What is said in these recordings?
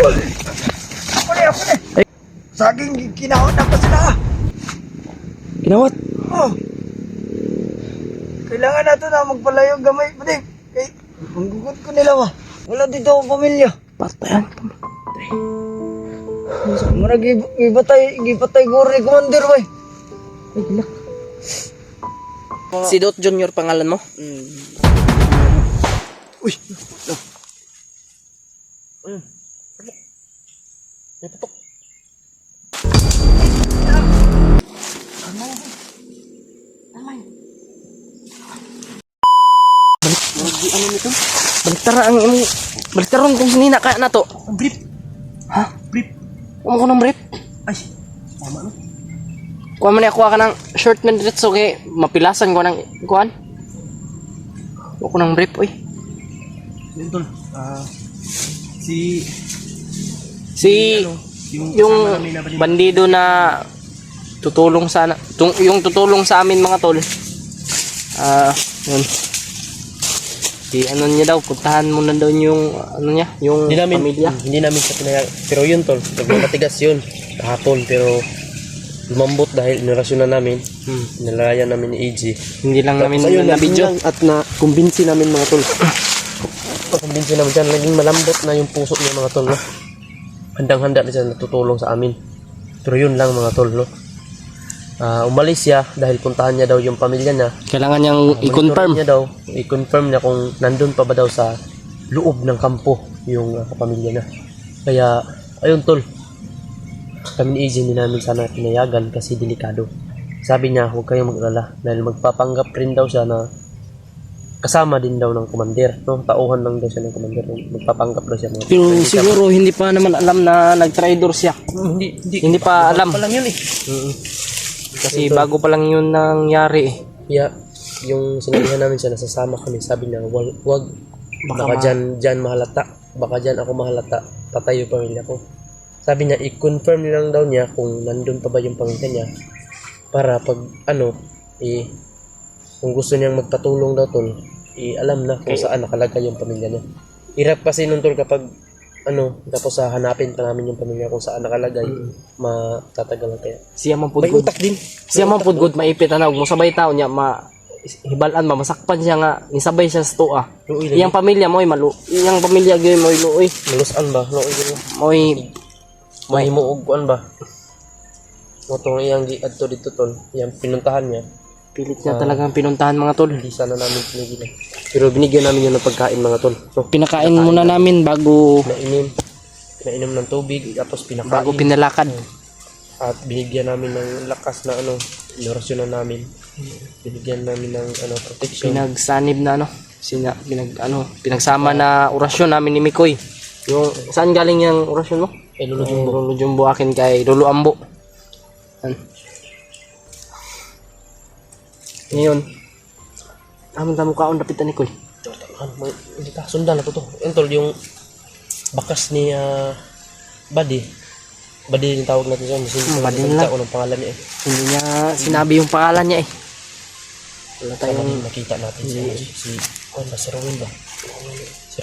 Ako na. Saging kinahon na pa sila. Kinawat. Oh. Kailangan nato na magpalayo gamay pa din. Kay ang gugot ko nila ba. Wala dito akong pamilya. Patayan. Mura gipatay guri ni Commander boy. Ay, gilak. Si Dot Junior pangalan mo? Uy. May patok. Ano nito? Baliktaran kung sinina ka na to. Ang brief. Ha? Brief. Kuha ko ng brief. Ay. Mama no. Kuha mo niya, kuha ka ng short na diretso kay mapilasan ko ng kuhaan. Kuha ko ng brief, oy. Yun tol. Si Yung bandido na tutulong sana, yung tutulong sa amin mga tol. Yun. Di ano niya daw, puntahan mo na daw yung ano niya, yung pamilya. Hindi namin siya pinayag. Pero yun tol, nagmamatigas yun kahapon, pero lumambot dahil inirasyon na namin. Nilalayan namin ni AG. Hindi lang namin na video. at na kumbinsi namin mga tol. Kumbinsi namin dyan, naging malambot na yung puso niya mga tol. No? Handang-handa na siya natutulong sa amin. Pero yun lang mga tol. No? Umalis siya dahil puntahan niya daw yung pamilya niya. Kailangan niyang i-confirm niya kung nandun pa ba daw sa loob ng kampo yung pamilya niya. Kaya ayun tol, kami ni AJ hindi namin sana pinayagan kasi delikado. Sabi niya huwag kayong mag-alala dahil magpapanggap rin daw siya na kasama din daw ng commander, no? Tauhan lang daw siya ng commander, magpapanggap daw siya. Pero siguro hindi pa naman alam na nag-traidor siya. Hindi pa alam. Pa lang yun eh. Kasi bago pa lang yun nangyari eh. Yeah, yung sinabihan namin siya, nasasama kami, sabi niya, wag, baka dyan mahalata, baka dyan ako mahalata, patay yung pamilya ko. Sabi niya, i-confirm lang daw niya kung nandun pa ba yung pamilya niya, para pag, kung gusto niyang magpatulong daw tol, alam na kung saan nakalagay yung pamilya niya. Hirap kasi nun tol kapag, tapos hanapin pa namin yung pamilya kung saan nakalagay, matatagal kaya. Siya man pud May good. utak din. Siya man pud good maipit anawg mo sabay taon niya hibalan masakpan siya nga nisabay siya sa tuwa. Iyang pamilya mo iyang pamilya gyud mo luoy. Malusan ba? Moy mahimuog kuan ba? Motong iyang giadto dito tol, iyang pinuntahan niya. pilit niya talagang pinuntahan mga tol. Hindi sana namin pinigilan. Pero binigyan namin yun ng pagkain mga tol. So, Pinakain muna namin bago nainom ng tubig, tapos pinakain. bago pinalakad. At binigyan namin ng lakas na inorasyon na namin. Binigyan namin ng protection. Pinagsanib na pinagsama na orasyon namin ni Mikoy. Yung saan galing yung orasyon mo? Kay Lolo Jumbo. Lolo Jumbo akin kay Lolo Ambo. Ngayon, tamo kaon dapitan ni Koy. Hindi ka sundan na to. Entol yung bakas ni Buddy yung tawag natin siya. Buddy lang. Unang pangalan niya eh. Hindi niya sinabi yung pangalan niya eh. Wala tayong nakita natin si Rowil ba? Si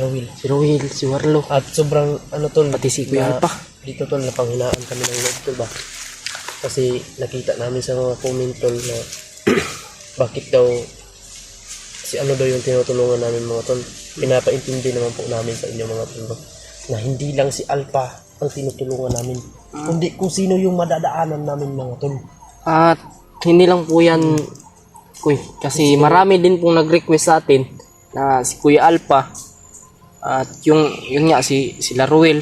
Rowil, si Warlo. At sobrang tol, Pati si Kuya Alpa. Dito tol, napanghinaan kami ng loob tol ba? Kasi nakita namin sa mga comment tol na bakit daw si daw yung tinutulungan namin mga tol. Pinapaintindi naman po namin sa inyo mga tol na hindi lang si Alpa ang tinutulungan namin, kundi kung sino yung madadaanan namin mga tol. At hindi lang po yan, Kuy, kasi marami din pong nag-request sa atin na si Kuya Alpa at yun nga si Laruel.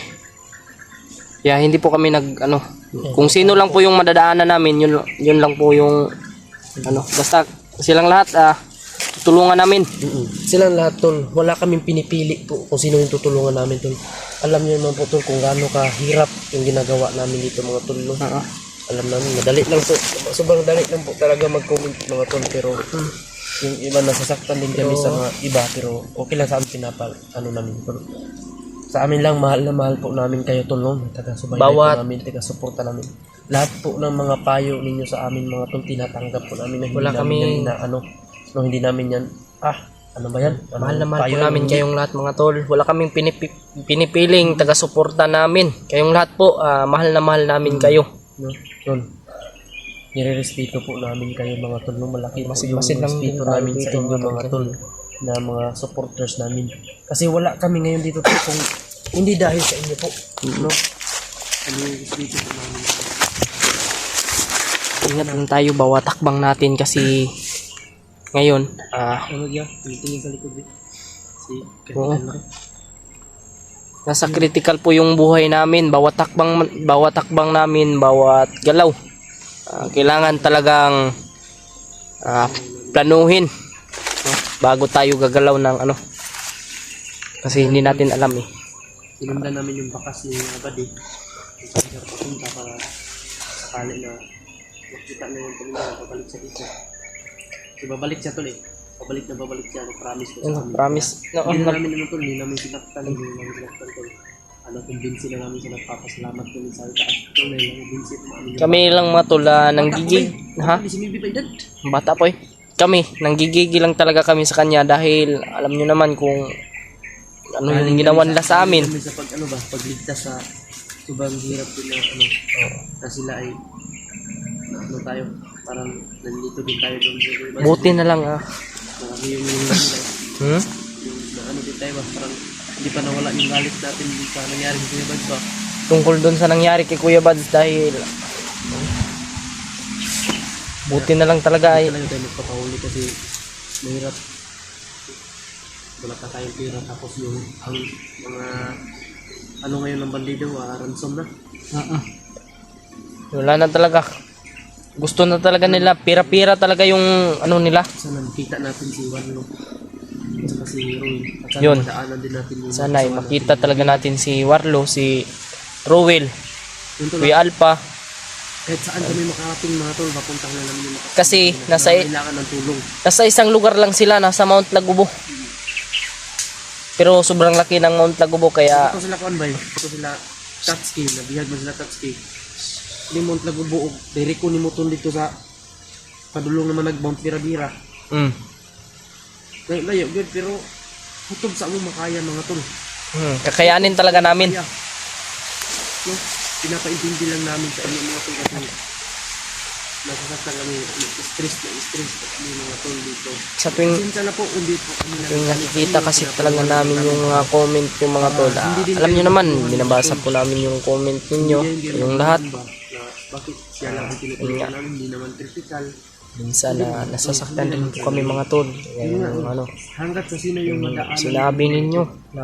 Kaya hindi po kami kung sino lang po yung madadaanan namin, yun lang po yung basta silang lahat tutulungan namin. Silang lahat tol, wala kaming pinipili po kung sino yung tutulungan namin tol. Alam niyo naman po tol kung gaano kahirap yung ginagawa namin dito mga tol. No? Alam namin, madali lang po, sobrang dali lang po talaga mag-comment mga tol, pero yung iba nasasaktan din kami sa mga iba, pero okay lang sa amin namin. Pero sa amin lang, mahal na mahal po namin kayo tol, no? Taga-subaybay po namin, taga-suporta namin. Lahat po ng mga payo ninyo sa amin mga tol, tinatanggap po namin na hindi Wala namin kami yan hindi namin yan Ano ba yan? Mahal na mahal po namin kayong lahat mga tol. Wala kaming pinipiling taga-suporta namin. Kayong lahat po, mahal na mahal namin kayo. No? Tol, nire-respeto po namin kayo mga tol. No? Malaki po yung Masid lang respeto din namin tayo sa dito, inyo mga mga tol, na mga supporters namin. Kasi wala kami ngayon dito po kung hindi dahil sa inyo po. No? Ano yung respeto po namin. Ingat lang tayo bawat takbang natin kasi ngayon, Ano yan? Tingin sa likod eh. Si Oo. Captain Ray. nasa critical po yung buhay namin. Bawat takbang namin, bawat galaw. Kailangan talagang planuhin bago tayo gagalaw ng ano. Kasi hindi natin alam eh. Sinundan namin yung bakas ni Abad eh. Saan siya papunta para sakali na makita na yung pamilya babalik siya dito. So babalik siya tol eh. Babalik siya. Promise ko sa Ano, kami. promise. Hindi na namin naman tol. Hindi namin sinaktan tol. Kumbinsi na namin siya nagpapasalamat ko sa taas. Tol eh. Kumbinsi po namin. Kami lang mga tol, nanggigig. Ha? Si Mibi pa edad. Bata po eh. Kami, nanggigigil lang talaga kami sa kanya dahil alam nyo naman kung ano yung ginawa nila sa amin. Kami sa pagligtas sa sobrang hirap din na ano. Na sila ay ano tayo. Parang nandito din tayo doon. Buti na lang Marami yung Hmm? na ano din tayo ba? Parang hindi pa nawala yung galit natin sa nangyari sa Kuya Bads ba? Tungkol doon sa nangyari kay Kuya Bads dahil buti na lang talaga ay Talaga tayo magpapahuli kasi mahirap. Wala pa tayong pera tapos yung ang mga ano ngayon ng bandido ransom na. wala na talaga. Gusto na talaga nila, pira-pira talaga yung ano nila. Sana makita natin si Warlo at saka si Roy. At sana Yun. madaanan din natin yung Sana ay makita talaga natin si Warlo, si Rowel, Yun tol, Kuya Alpha. kahit saan kami makarating mga tol, mapunta na namin yung makarating. Kasi nasa Kailangan ng tulong. isang lugar lang sila, nasa Mount Lagubo. Pero sobrang laki ng Mount Lagubo kaya Ito sila Konbay, ito sila Tatsuki, nabihag mo sila Tatsuki. Ni Mount Lagubo, direko ni Muton dito sa padulong naman nag-Mount Bira-Bira. Layo, good, pero hutob sa among makaya mga tol. kakayanin talaga namin. Kaya, no, pinapaintindi lang namin sa inyo mga tol kasi nasasaktan kami, stress kami mga tol dito. Sa tuwing Sinsa na po, hindi po kami Yung nakikita kasi talaga namin yung mga comment yung mga tol. Alam nyo naman, binabasa po namin yung comment ninyo, yung lahat. Bakit siya lang ang tinutulungan namin, hindi naman critical. Minsan nasasaktan din po kami mga tol. Kaya yung ano, Hanggat sa sino yung madaan. sinabi ninyo na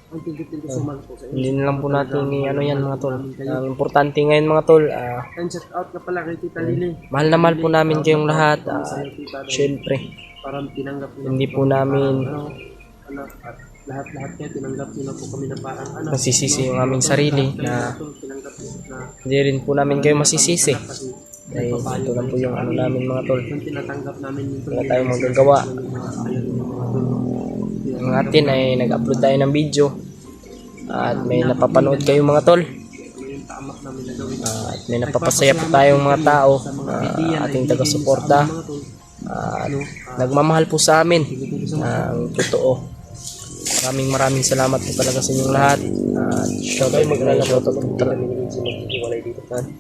Ang tingkit-tingkit sa mga po sa inyo. hindi na lang po natin ni ano yan mga tol. Ang importante ngayon mga tol, And shout out ka pala kay Tita Lili. mahal na mahal po namin kayong lahat. Tita, Syempre, parang tinanggap niyo. hindi po namin At lahat kayo tinanggap niyo na po kami na parang ano. masisisi yung aming sarili na Tinanggap niyo na hindi rin po namin kayo masisisi. kasi Dahil ito lang po yung ano namin mga tol. yung tinatanggap namin yung Wala tayong magagawa. Ang atin ay nag-upload tayo ng video at may napapanood kayo mga tol. yung tamak namin na gawin. At may napapasaya po tayong mga tao, ating taga-suporta. Nagmamahal po sa amin ang totoo. Maraming salamat po talaga sa inyong lahat. At shoutout po talaga.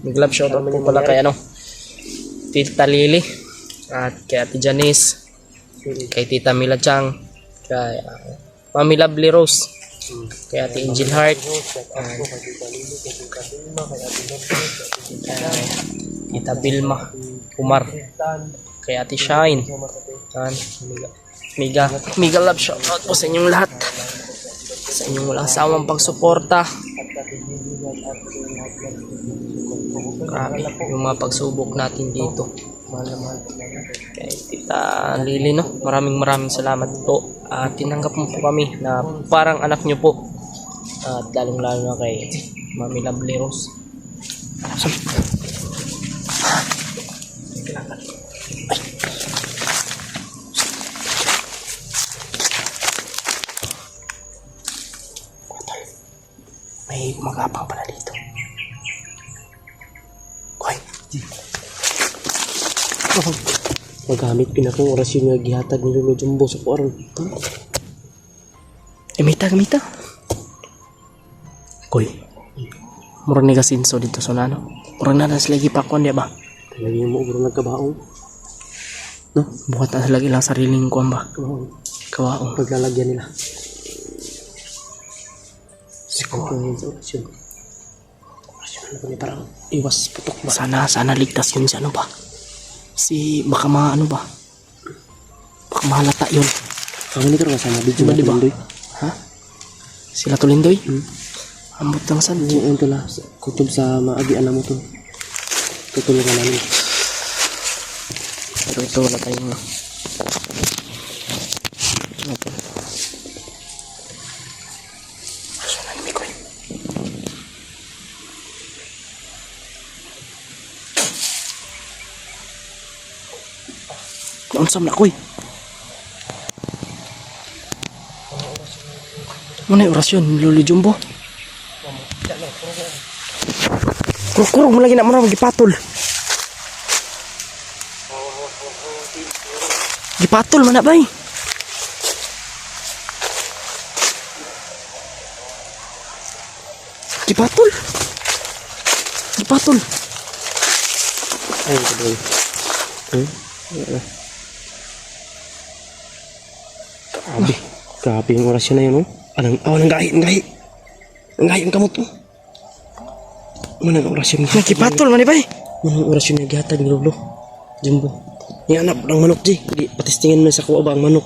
Mag-love shoutout po pala kay ano, Tita Lily at kay Ate Janice, kay Tita Mila Chang, kay Mami Lovely Rose, kay Ate Angel Heart, kay Tita Vilma Kumar, kay Ate Shine. Mega love shoutout po sa inyong lahat, sa inyong walang sawang pagsuporta. Grabe yung mga pagsubok natin dito. Kay Tita Lily, no? Maraming salamat po. Tinanggap mo po kami na parang anak nyo po. At lalong lalo na kay Mami Lovely Rose. May gumagapang pala dito. Koy. magamit pinakong orasyon nga gihatag ni Lolo Jumbo sa kuaron. Mita. Koy. Mura ni kasinso dito sa nano. Mura na sila gipakon di ba? Lagi mo bro nagkabaong. No? Buhat na sila ilang sariling kuwan ba? Kawaong. Paglalagyan nila. Siguro yun sa orasyon. Orasyon ano ba niya parang iwas putok ba? Sana ligtas yun si ano ba? Si baka ano ba? Baka mahalata yun. Kami nito nga sana video Diba, na diba? tulindoy. Ha? Sila tulindoy? Ambot lang san. Yung ito la, kutob sa maagian na mo to. Tutulungan namin. Pero ito wala tayong ito. Aso na yung Koy. Naunsam na Koy. Ano yung orasyon? Lolo Jumbo? Kurang mo lagi na mo na magipatol. Gipatol man na bay. Gipatol. Ayun ka bro. Grabe yung orasyon na yun, no? Ang gahi. Ang gahi ang kamot mo. Manang orasyon niya. Gipatol man ni bay. Manang orasyon niya gihatag ni Lolo Jumbo. Ianap ng manok, Ji. Patistingin mo sa kuwa ba ang manok.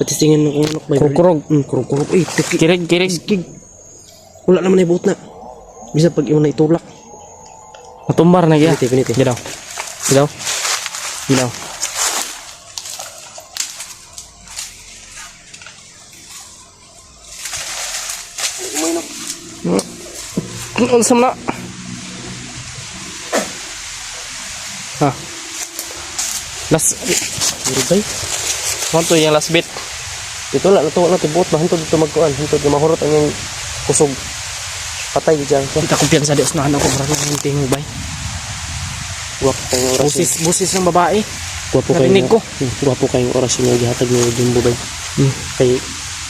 Patistingin ng manok. Kurog. Kurog. Kirig. Kig. Wala naman ay buot na. Bisa pag imo na itulak. Matumbar na kaya. Piniti. Gidaw. Unsam na. Ha. Last Urugay. monto yung last bit. Ito lang, natuwa na tibuot ba? Hintod dito magkuhan. Hintod na mahurot ang yung kusog. Patay dyan. Kita kumpiyansa di usnahan ako para nang hinting bay. Guwapo kayong orasyon. Busis ng babae. Guwapo Narinig ko. Guwapo kayong orasyon nga gihatag ni Jumbo bay. Kay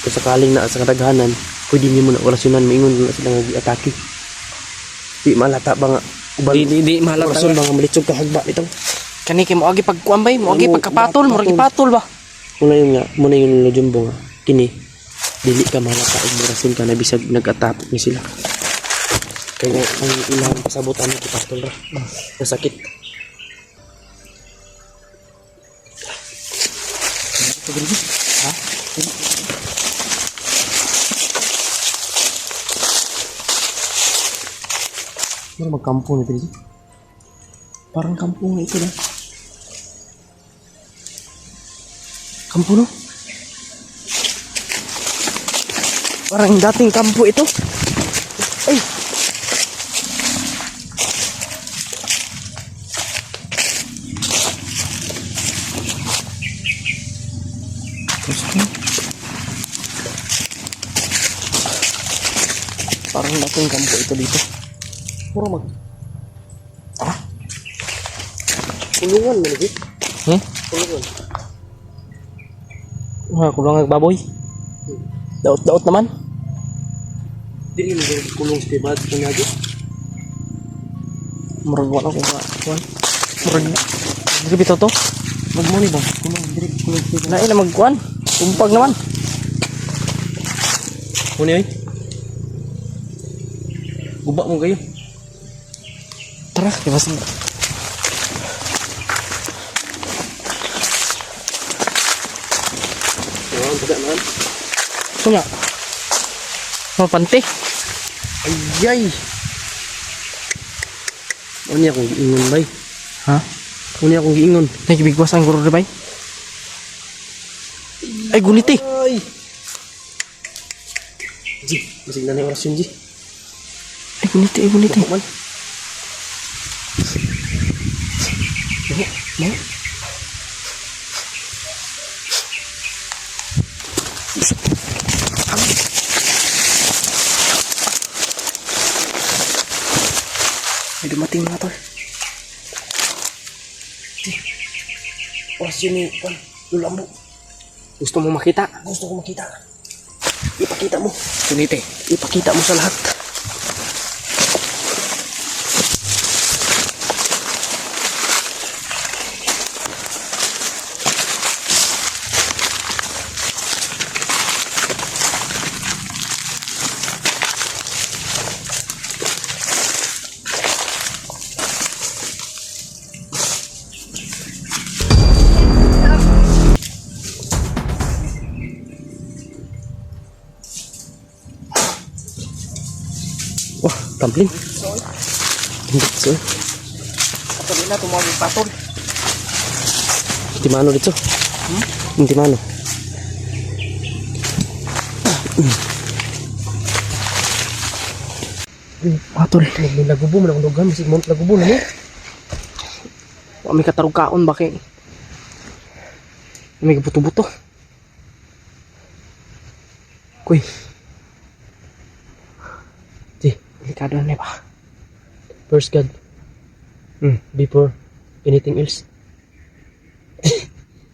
kung sakaling na sa kadaghanan, pwede niyo muna orasyonan, maingon na sila nga gi-atake. Di malata ba nga Di mahalata. orasyon ba nga malitsog kahagba itong. Kani kay mo agi pagkuan bay, mo agi Oo, pagkapatol, mo patol. agi patol ba. Muna yung Lolo Jumbo nga. Kini dili ka malata og orasyon ka na bisag nag-atake ni sila. Kaya ang ilang pasabutan ni patol ra. Nasakit. Ha? Ano magkampo na dito? Parang kampo nga ito na. Kampo no? Parang dating kampo ito. Ay. Parang dating kampo ito dito. Mura mag. Kulungan mo lagi. Kulungan. Kulang ang baboy. Daot-daot naman. Di mo kulong sa tibad kanya di. Murag wala ko nga. Murag. Sige bito to. Magmuni ba? Kulong diri kulong sa tibad. Nain na magkuan. Tumpag naman. Muni ay. Guba mo kayo. Tara, kipas mo. Ang taga man. Kunya. Mapante. Ayay. Unya akong giingon bay. Ha? Unya akong giingon. Nagibigwas ang guro bay. Ay guniti. Ay. Ji, masig na na orasyon Ji. Ay guniti. Man. May dumating na tol. orasyon ni Lulambo. Gusto mo makita? Gusto ko makita. Ipakita mo. Kunite. Ipakita mo sa lahat. Wah, tumbling. Hindi so. Ako nila tumawag yung patol. Hindi mano dito. Hindi mano. Patol. May lagubo man ang lugan. Masig mount lagubo na niya. May katarog kaon ba kay? May kabuto-buto. Kuy. Delikado na ba? First God. Before anything else.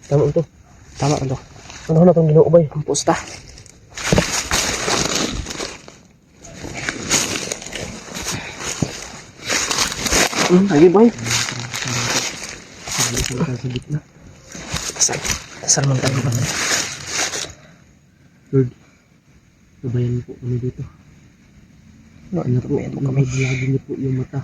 Tama ito. Tama ito. Ano na itong ginuubay? Ang pusta. Lagi boy. Sa gitna. Asal man tayo ba? Lord, gabayan po kami dito. Ano po kami. Lagi niyo po yung mata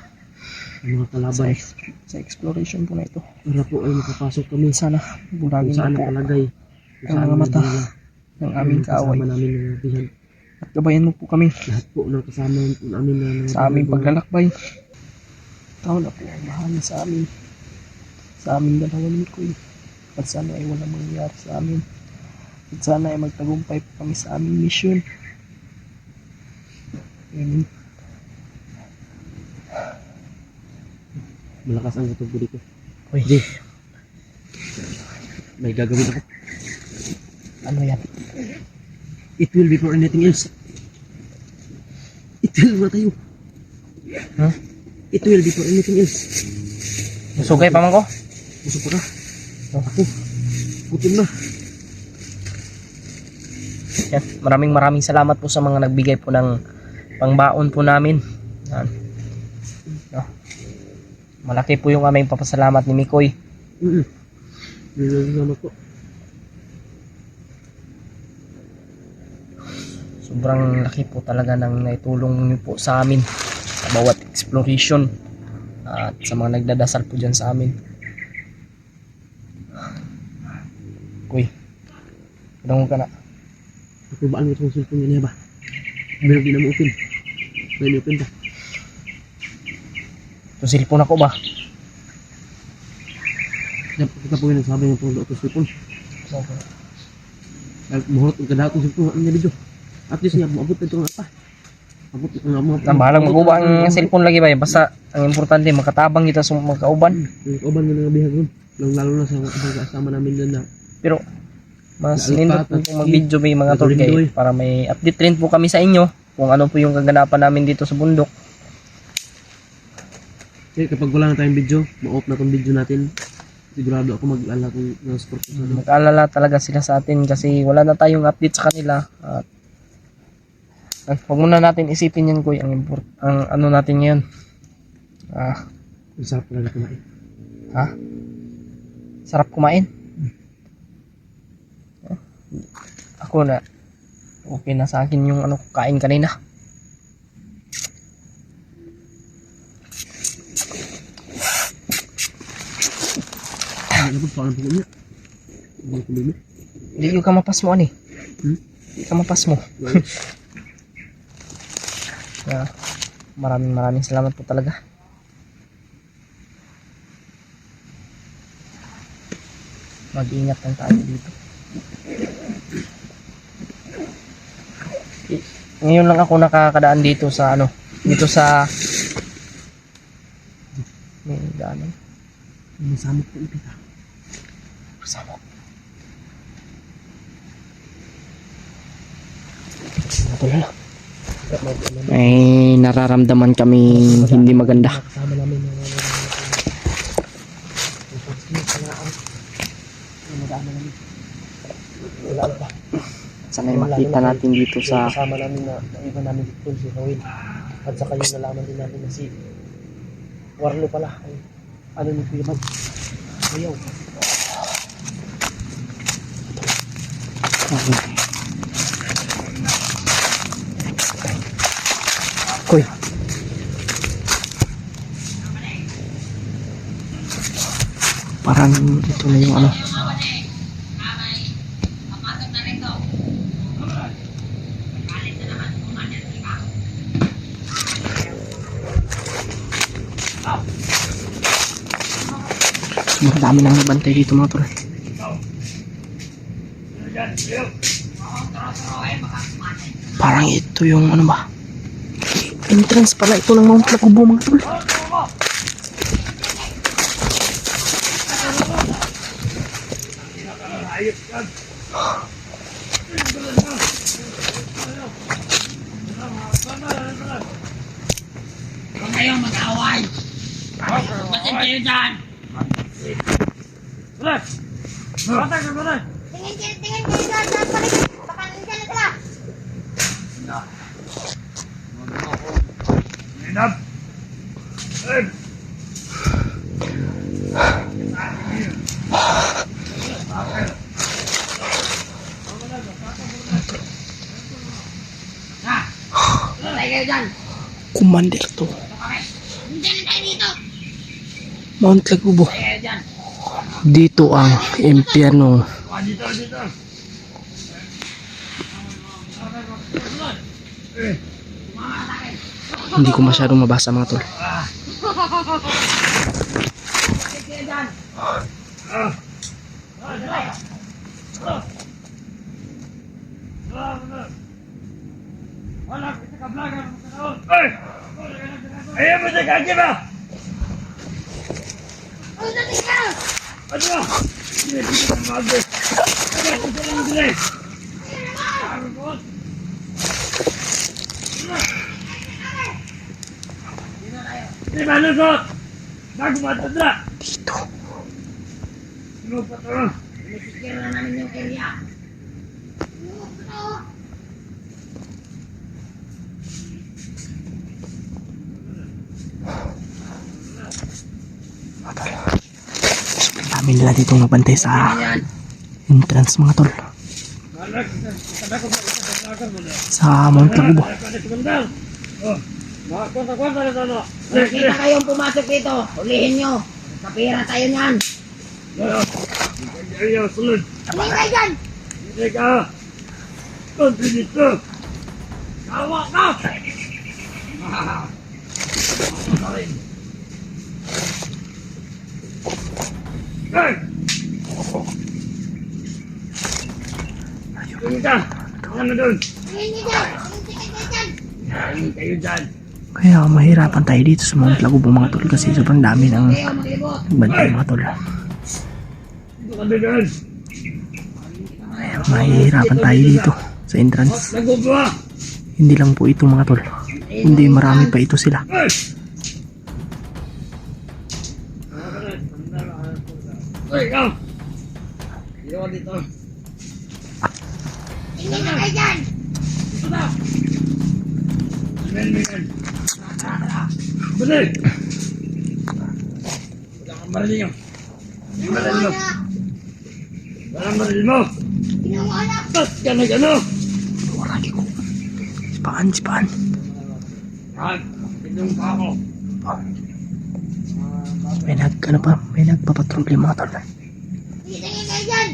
ng mga kalaban. Sa exploration po na ito. Para po ay makapasok kami Sana bulagin kung saan na po nakalagay. ang mga mata ng aming kaaway. Kasama namin ng bihan. At gabayan mo po kami Lahat po ng kasama namin na sa aming paglalakbay. Ikaw na po ang bahala sa amin. Sa aming dalawa ni Kuy. At sana ay walang mangyayari sa amin. At sana ay magtagumpay po kami sa aming mission. Amen. Malakas ang katog ko dito. Uy, May gagawin ako. ano yan? It will be for anything else. It will na tayo. Huh? It will be for anything else. Masugay pa man ko? Busog pa ka. Ako. Gutom na. Yan. Maraming salamat po sa mga nagbigay po ng pangbaon po namin. Yan. No. Malaki po yung aming papasalamat ni Mikoy. Salamat po. Sobrang laki po talaga ng naitulong niyo po sa amin sa bawat exploration at sa mga nagdadasal po dyan sa amin. Kuy, kadang ka na. Ako ba ang itong cellphone niya ba? Meron din na mo open. May open ka. Ito cellphone ako ba? Kita po yung nagsabi ng pong ito cellphone. Muhot ang kada akong cellphone ang niya dito. At least nga, maabot na ito nga pa. Abot ito nga mga. Bahalang maguba ang cellphone lagi ba? Basta ang importante makatabang kita sa magkauban. Yung kauban mo na bihag ron. Lalo na sa mga kasama namin doon na. Pero mas nindot po kung mag-video may mga tol kayo para may update rin po kami sa inyo kung ano po yung kaganapan namin dito sa bundok. Kasi kapag wala na tayong video, ma-off na itong video natin. Sigurado ako mag-alala kung na-sport ko sa ano. Mag-alala talaga sila sa atin kasi wala na tayong update sa kanila. At huwag muna natin isipin yan kuy ang ano natin ngayon. Ang sarap talaga kumain. Ha? Sarap kumain? Ako na okay na sa akin yung ano kain kanina. Ano ba paano po niya? Ano po niya? Hindi ka mapas mo ani. Hindi ka mapas mo. Maraming salamat po talaga. Mag-ingat lang tayo dito. Ngayon lang ako nakakadaan dito sa ano, dito sa may daanan. May samok po ipita. Samok. Natulala. May nararamdaman kaming hindi maganda. Kasama namin Wala pa. Sana ay makita natin dito sa... Kasama namin na iba namin dito si Rawin. At saka yung nalaman din natin na si Warlo pala. Ay, ano ni Kuya Mag? Ayaw. Kuy. Parang ito na yung ano. Marami nang nabantay dito mga tol. Parang ito yung ano ba? Entrance pala ito ng Mount Lagubo mga tol. Huwag kayong mag-away. Batin kayo dyan. Tingin kayo dyan. Baka nandiyan na sila. Patay kayo dyan. Commander to. Nandiyan na tayo dito. Mount Lagubo. Patay kayo dyan. Dito ang impyerno. Hindi ko masyadong mabasa mga tol. Patay kayo dyan. Ano natin ka? Dito. Pinisikira na namin yung area. Sobrang dami nila dito mabantay sa entrance mga tol. Sa Mount Lagubo. Nakita kayong pumasok dito. Hulihin nyo. Kapira tayo niyan. Hulihin kayo dyan. Hulihin nyo dyan. Hulihin kayo dyan. Kaya mahirapan tayo dito sa Mount Lagubo mga tol kasi sobrang dami ng Kayo maglibot. bantay mga tol. Kaya mahirapan tayo dito sa entrance. Hindi lang po ito mga tol. Hindi marami pa ito sila. Tingin na kayo dyan. Ginawa na. Wala lagi ko. Sipaan. May nagpapatrolya mga tol. Tingin kayo dyan.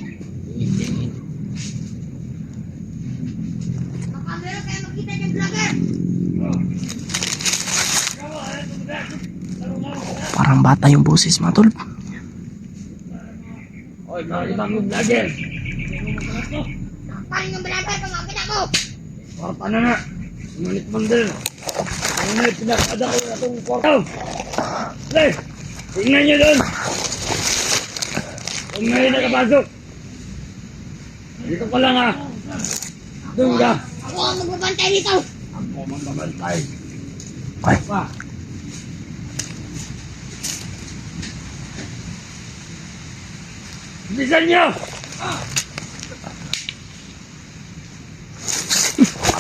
Baka meron kayo makita dyan vlogger. Parang bata yung boses mga tol. Takpan yung vlogger kung makita ko. Tingnan nyo doon! Kung ngayon nakapasok! Dito ka lang ha! Doon ka! Ako ang magbabantay dito. Ako magbabantay! Ay, Pa! Bilisan nyo!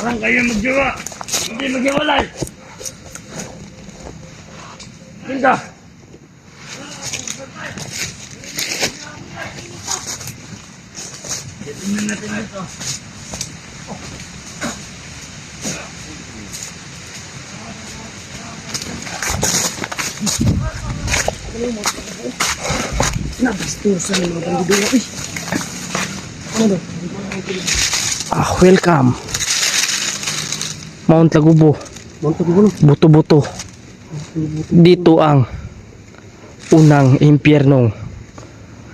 Parang kayo magjowa. Hindi maghiwalay. Linda. Tingnan natin ito. Nabastusan ng mga bandido. Uy! Ano? Welcome. Mount Lagubo. Monto ko Buto-buto. Dito ang unang impyernong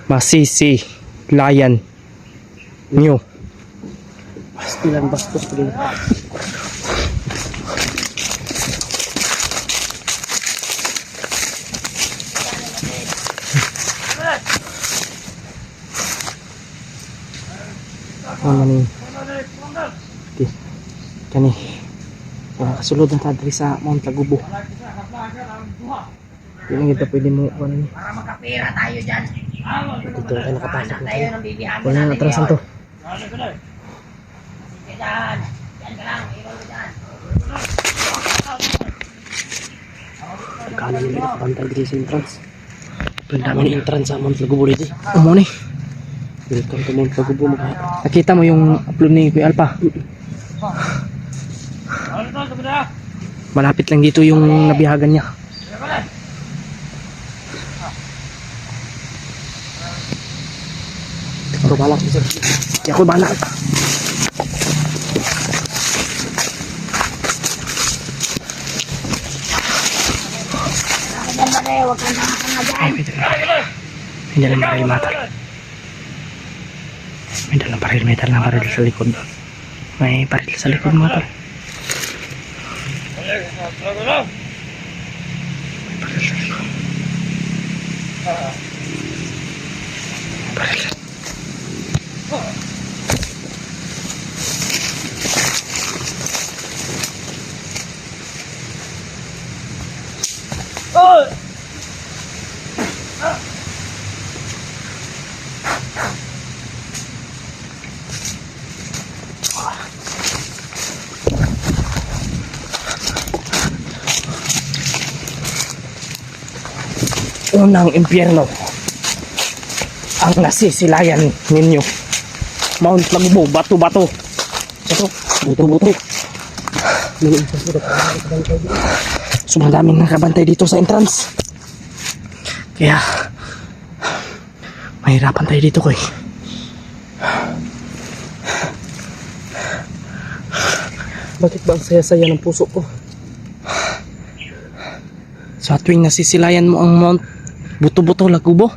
masisilayan nyo. Pastilan bastos ko din. Ano ni? Kani. Kasulod na tadri sa Mount Lagubo. Yung ito pwede mo ano ni? Para makapira tayo dyan. Dito tayo nakapasok na Tayo tayo. ng bibihan Wala nang atrasan to. Sige dyan. Yan ka lang. Ikaw ka dyan. Kanan nila nakabantay dito sa entrance. Pwede mo entrance sa Mount Lagubo dito. Amo ni. Welcome to Mount Lagubo mga. Nakita mo yung upload ni Kuya Alpa. Malapit lang dito yung nabihagan niya. Ako balak sir. Di ako bahala. Yan ba kayo? Huwag kang nakakanga dyan. May dalang baril mata. May dalang baril sa likod. May baril sa likod mo to. Baril. Unang impyerno ang nasisilayan ninyo. Mount Lagubo, bato-bato. Buto-buto. Sobrang daming nakabantay dito sa entrance. Kaya mahirapan tayo dito ko eh. Bakit ba ang saya-saya ng puso ko? Sa tuwing nasisilayan mo ang Mount Buto-buto Lagubo,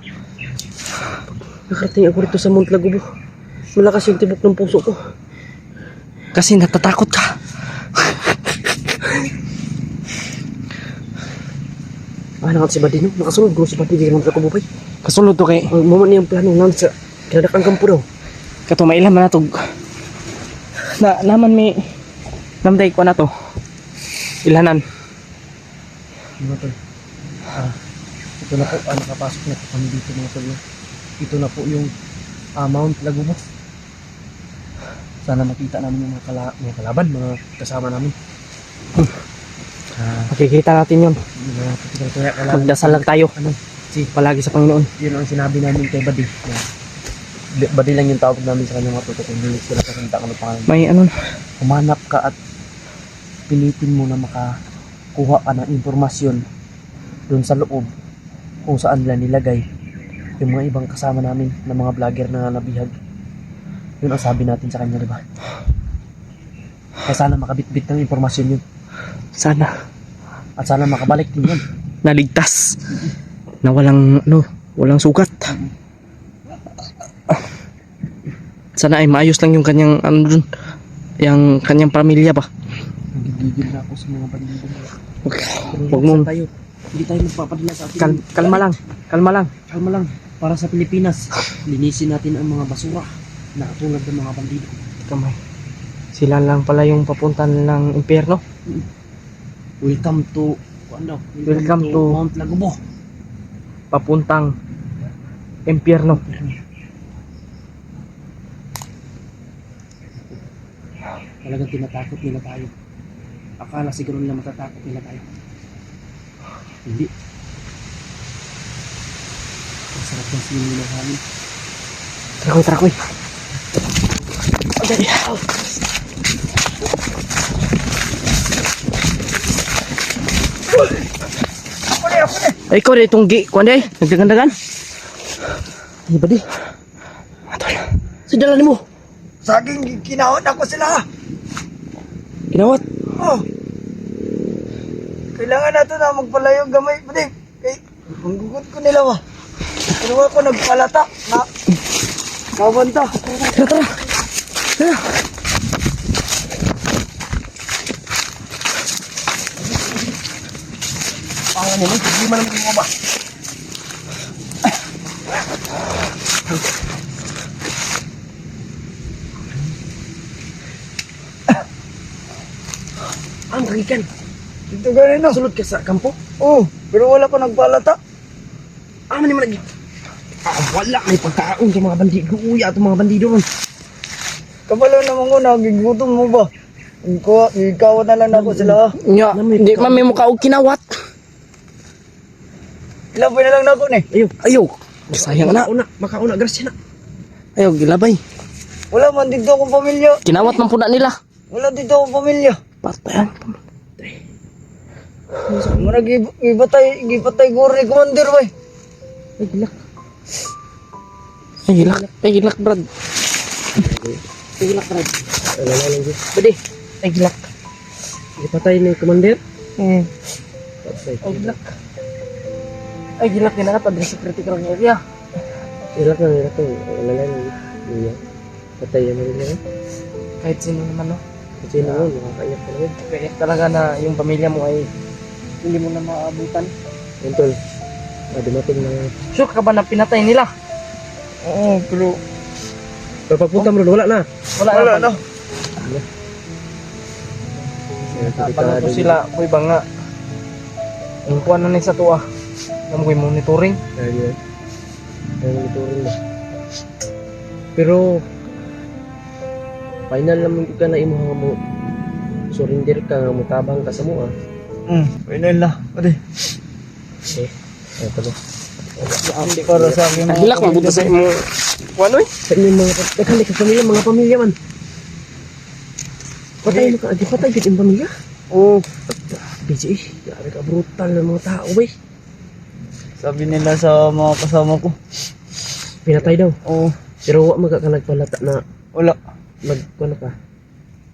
Nakarating ako rito sa Mount Lagubo. Malakas yung tibok ng puso ko. kasi natatakot ka. Nakat si Badino. Nakasunod ko si Badino sa Mount Lagubo pa. Kasunod to kay Ang moment niya yung plano lang sa kinadakang kampo daw. kato mailan man natog. Naman may namday ko na to. Ilanan. Mga tol. Ito na po, nakapasok na po kami dito mga tol. Ito na po yung Mount Lagubo. Sana makita namin yung mga kalaban, mga kasama namin. Makikita natin yun. Kaya kailangan, Magdasal lang tayo. Palagi sa Panginoon. yun ang sinabi namin kay Badi. Badi lang yung tawag namin sa kanyang mga tutok. Hindi sila kasalita kami pangalan. May ano, Humanap ka at pilitin mo na makakuha ka ng impormasyon dun sa loob kung saan nila nilagay yung mga ibang kasama namin na mga vlogger na nabihag. Yun ang sabi natin sa kanya, diba? Kaya sana makabitbit ng impormasyon yun. sana At sana makabalik din yun. naligtas. Na walang sugat. Sana ay maayos lang yung kanyang ano dun, yung kanyang pamilya ba. Nagigigil na ako sa mga paligid. Huwag mong tayo. Hindi tayo magpapadala sa atin. kalma lang. Kalma lang. Para sa Pilipinas, linisin natin ang mga basura na katulad ng mga bandido. Kamay. Sila lang pala yung papuntan ng impyerno. Welcome to Welcome to Mount Lagubo. Papuntang impyerno. Talagang tinatakot nila tayo. Akala siguro nila matatakot nila tayo. Hindi. Ang sarap ng sinin ng hangin. Tara, kuy. Ay, ikaw na itong kuwan day. Nagdagan-dagan. Ay, ba di? Atol. Sidala ni mo. Saging kinawat ako sila. Ginawat. Oh. Kailangan nato na magpalayo gamay, buding. Kay ang gugot ko nila wa. Pero ako nagpalata na kabanta. Tara. Pangan nila, hindi man mo ba? Ang kagikan. Dito ganin na. Sulod ka sa kampo. Oh, pero wala ko nagpalata. Ano naman lagi? Wala. May pagkaon sa mga bandido. Uya itong mga bandido ron. Kabalo naman ko, nagigutom mo ba? Ikaw na lang ako sila. Nya, di man may mukha og kinawat. Ilabay na lang na ako ni. Ayaw. Sayang na. Makauna. Grasya na. Ayaw, gilabay. Wala man dito akong pamilya. Kinawat man po na nila. Wala dito akong pamilya. Patayan. Muna gipatay guro ni Commander, wey. Ay, gilak. Ay, gilak, Brad. Ay, gilak, Brad. Alala lang dito. Badi. Ay, gilak. Ipatay ni Commander. Patay. Ay, gilak. Ay, gilak din na padre sa critical area. Gilak lang. Alala lang. Iya. Patay yan rin yan. Kahit sino naman, no? Kasi naman, makakaiyak ka naman. Kaya talaga na yung pamilya mo ay hindi mo na maabutan. Yan, tol. Dumating na. Sure ka ba na pinatay nila? Oo, pero Pero pagpunta mo ron, wala na. wala na. Pag ito sila, kuy ba nga? Ang kuha na ni sa tuwa. Alam ko yung monitoring. Ayun. Ayun, ito rin na. Pero, final naman ka na imo nga mo surrender ka nga mo tabang ka sa mo Final na. Pwede. Ito ba? Para sa akin. Ang hilak, mabuta sa imo. Kuha eh? Sa inyo mga pamilya man. Patay mo ka, di patay yun yung pamilya. Oo. Busy grabe ka, brutal na mga tao ba Sabi nila sa mga kasama ko. Pinatay daw. Oo. Pero wak ka nagpalata na Wala. nagkuhan ka.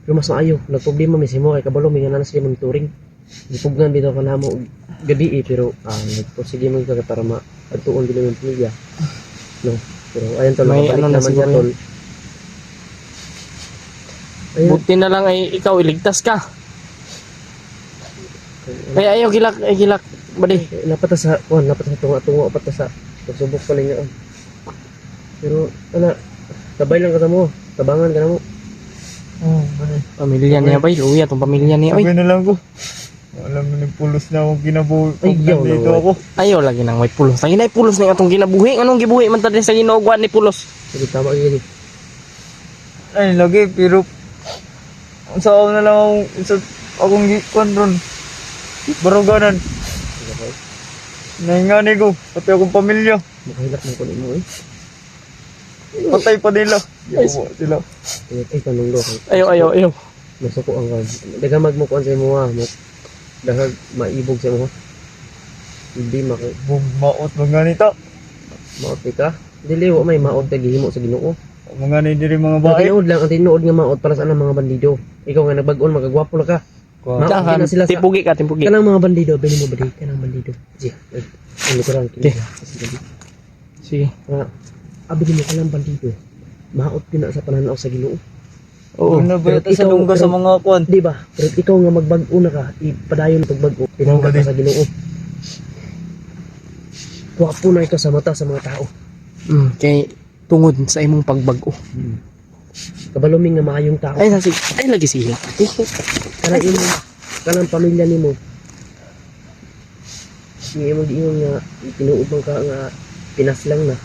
Pero mas maayo, nagproblema may simo kay kabalo may nga na sila monitoring. Gipugnan bitaw ka namo gabi pero nagposige mo ka para maadtuon dili ng pamilya. No. Pero ayan tol, May mabalik ano na naman siguro yan, tol. Ayun. Buti na lang ay ikaw iligtas ka. Kaya ayaw gilak, ay gilak. Badi. Napata sa tunga-tunga pata sa pagsubok pa lang yan. Pero ana, tabay lang ka mo, tabangan ka na mo. Oo. Pamilya niya ba? Luya itong pamilya niya. Sabi Oy, na lang ko. Alam mo ni pulos na akong kinabuhi. Ay, yaw na, Dito wey. ako. ayaw lagi nang may pulos. Lagi na pulos na itong ginabuhi. Anong gibuhi man tadi sa ginugwan ni pulos? Sige, tama ka gini. Ay, lagi. Pero sa ako na lang akong gikon ron. Baruganan. Nahingani ko. Pati akong pamilya. Makahilak ng kunin mo Patay pa nila. Yawa sila. Ay, tanong do. Ayaw. Masuko ang kan. Dagamag mo kuan sa imo mo. Dahag maibog sa imo. Hindi Maot mga nita. maot ka. Dili wa may maot ka gihimo sa Ginoo. Mga ni diri mga Ang bahay. tinuod lang, ang tinuod nga maot para sa anang mga bandido. Ikaw nga nagbag-on, magagwapo na ka. Maot Dahan, na sila sa timpugi ka, timpugi. kanang mga bandido, bili mo ba di? Kanang bandido. Sige, ano ko lang Sige. Sige. Abili mo kanang bandido. Maot din na sa pananaw sa Ginoo. Oo. Ano ba Pero ito sa ikaw- lungga sa mga kwan? Di ba? Pero ikaw nga magbag-o na ka, ipadayon pagbago, pinangkat ka sa Ginoo. Wapo na ikaw sa mata sa mga tao. Kay tungod sa imong pagbago. Kabaluming nga maayong tao. Ay, lagi sila. Kanang imo, kanang pamilya nimo. Di mo nga tinuod man ka nga Pinas lang na.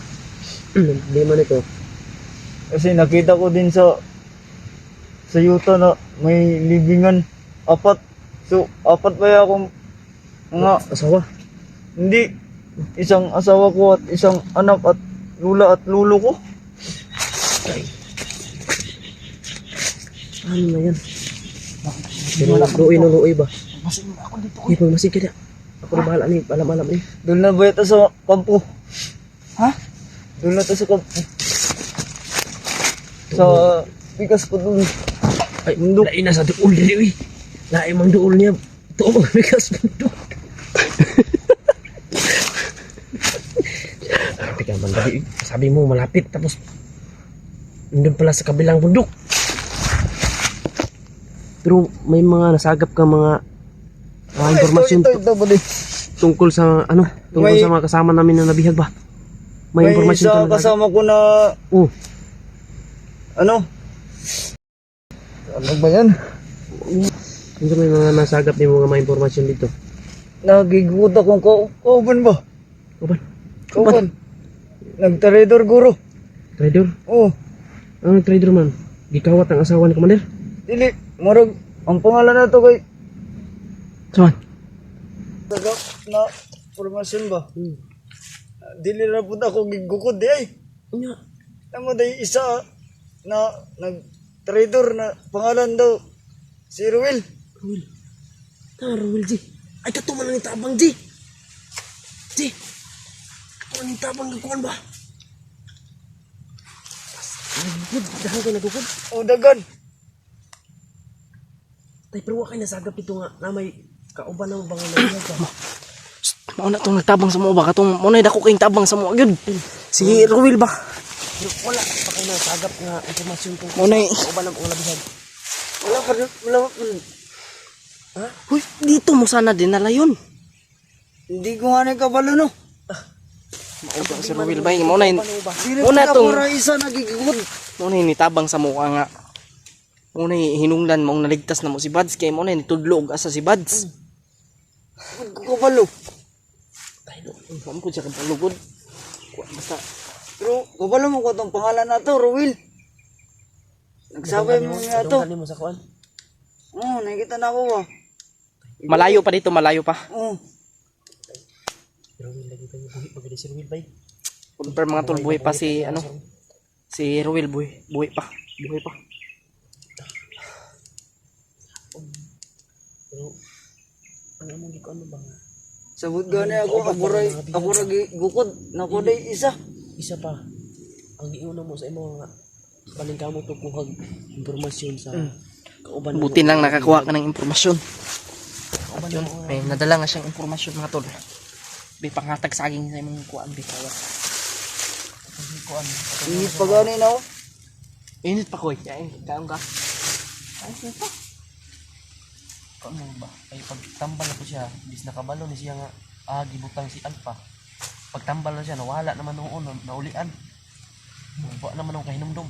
Di man ito. Kasi nakita ko din sa sa yuta na may libingan. 4. So, 4 pa akong mga Asawa. hindi. Isang asawa ko at isang anak at lula at lulo ko. Ano na yan? Pero luoy ba? Masing ako dito. Uy, pagmasig ka na. Ako na bahala ni, alam-alam ni. Doon na ba ito sa kampo? Ha? Doon na ito sa kampo. Sa bigas ko doon. Ay, lain na sa duol dili, uy. Lain mang duol niya. Ito ang bigas bundok. Teka, mandali. Sabi mo, malapit. Tapos, nandun pala sa kabilang bundok. Pero may mga nasagap ka mga impormasyon Ito, buddy. tungkol sa ano? Tungkol May- sa mga kasama namin na nabihag ba? May May impormasyon isa ka na kasama ko na, Oh, ano? Ano ba yan? hindi may mga nasagap ni mga impormasyon dito. Nagiguot akong kauban ba? Kapan? Kauban. Nagtarador guro. Trader? Oh, Ang trader man? Gikawat ang asawa ni Commander? dili. Marag, ang pangalan na to kay Saan? tagap na formasyon ba? Hmm. Dili na po ako gigukod di ay. Nga. Namo day isa na nag-trader na pangalan daw si Ruel. Ruel. Ruel, G. Ay, katuman na ni Tabang, G. G. Katuman ni Tabang, gagawin ba? Nagugod. Dahan kayo nagugod. O dagan. Tay, pero wakay nasagap ito nga na may kauban ng bangon na bihag ba? Mao na tong nagtabang sa mo ba katong mo na dako kayong tabang sa mo gyud. Si Ruel ba? Pero wala pa kayo nasagap nga informasyon tungkol Mo na kauban ng mga bihag. Wala ka wala. Huy, dito mo sana dinala yun. Hindi ko nga kabalo no. Mao si Ruel ba? Mo na Dili Una na tong- ako ra isa nagigukod. mo na nitabang sa mo nga. Mo na hinungdan mo naligtas na mo si Buds kay mo na nitudlog asa si Buds. Ko kabalo. Ma'am ko siya kapalugod. Basta Pero kabalo mo ko tong pangalan na to, Ruel. Nagsabay mo nga to. Dunggan mo sa kuan. Oo, nakikita na ako ba? malayo pa dito, malayo pa. Oo. Ruel lagi tayo buhi pag si Ruel bay. Confirm mga tol, buhay pa si ano? Si Ruel buhay pa. Buhay pa. Pero ano mo di ko ano ba nga? Sabot gani ako, ako ra gukod. Nako day isa. Isa pa, ang iuna mo sa imo nga baling kamo to kuhag impormasyon sa kauban Buti lang nakakuha ka ng impormasyon. kauban Yun, mo may nadala nga siyang impormasyon mga tol. May panghatag saging sa imong kuan bitaw. kuan. Init pa gani na ako. Init pa koy. Kaon ka. Ay, pa. Ano ba? Ay pagtambal na po siya, bis nakabalo ni siya nga gibutang si Alpha. Pagtambal na siya, nawala naman noon, naulian. Wa naman ang kahinumdum.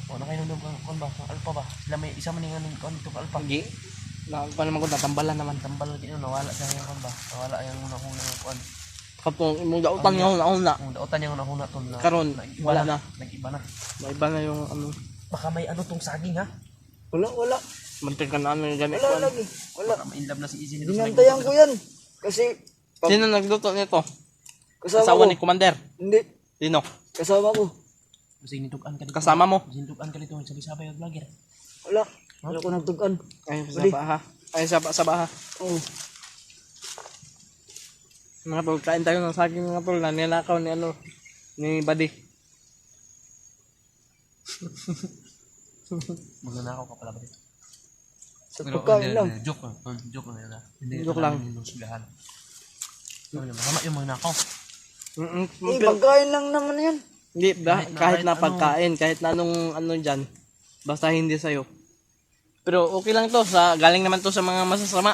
Wa na kahinumdum kon ba? Ang Alpha ba? Sila may isa man nga ning kon to Alpha. Pagi. Na pa naman ko natambalan naman. Tambal na din nawala siya nga kon ba? Nawala yang una-una kon. Kapong imong dautan nga una. Ang daotan niya una-una ton na. Karon nag-iba wala na. Nag-iba na. May iba na yung ano. Baka may ano tong saging ha? Wala. Mantin ka na ano yung gamit Wala ko. lagi. Wala. Baka ma-inlove na si Izzy nito. Dinantayan ko yan. Kasi Sino nagluto nito? kasama Asawa ko. ni Commander. Hindi. Sino? Kasama ko. Kasi nitukan ka dito. Kasama mo? Sintukan ka dito, sabi-sabi ang vlogger. Wala. Wala ko nagtugan. Ay, sa baha. Ay, sa baha. Oo. Mga tol, kain tayo ng saging mga tol na nilakaw ni ano, ni Buddy. Magnanakaw ka pala ba dito? Sa pagkain lang. Joke lang. Joke lang yun. Hindi Joke lang. Sigahan. Masama yung magnakaw. Eh, pagkain lang naman yan. Hindi, kahit na ano. pagkain, kahit na anong ano dyan, basta hindi sa'yo. Pero okay lang to, galing naman to sa mga masasama.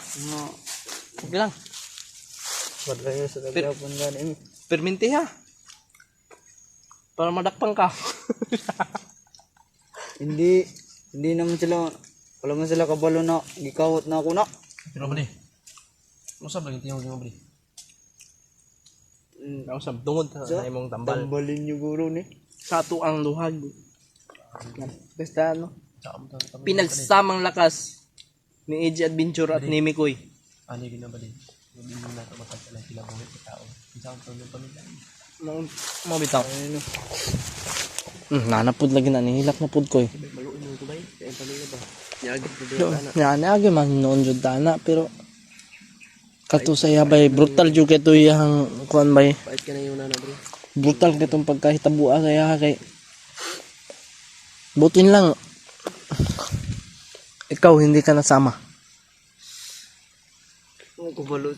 Okay lang. Pagkain sa tagapon gani. Perminti ha. Para madakpang ka. Hindi naman sila, wala man sila kabalo na gikawat na ako na. Pero ba di? Masab lang yung tingog mo ba di? Nausap, tungod sa imong tambal. Tambalin niyo guro ni. Sa ato ang luhag. Basta ano, pinagsamang lakas ni AJ Adventure at ni Mikoy. Ano yung ba din? Hindi mo na ito matagala kinabuhi sa tao. Isang taon ng pamilya. Mga bitaw. Nanapod lagi na, nihilak na pod ko eh. Maluin mo ito ba eh? Kaya ang pamilya ba? Yagit na No, naagi man noon jud tana pero kato sa yabay brutal jud keto yang kuan bay. Pait ka na yung nana bro. Brutal ketong pagkahitabua sa iya kay butin lang ikaw hindi ka nasama. Ang kabalo.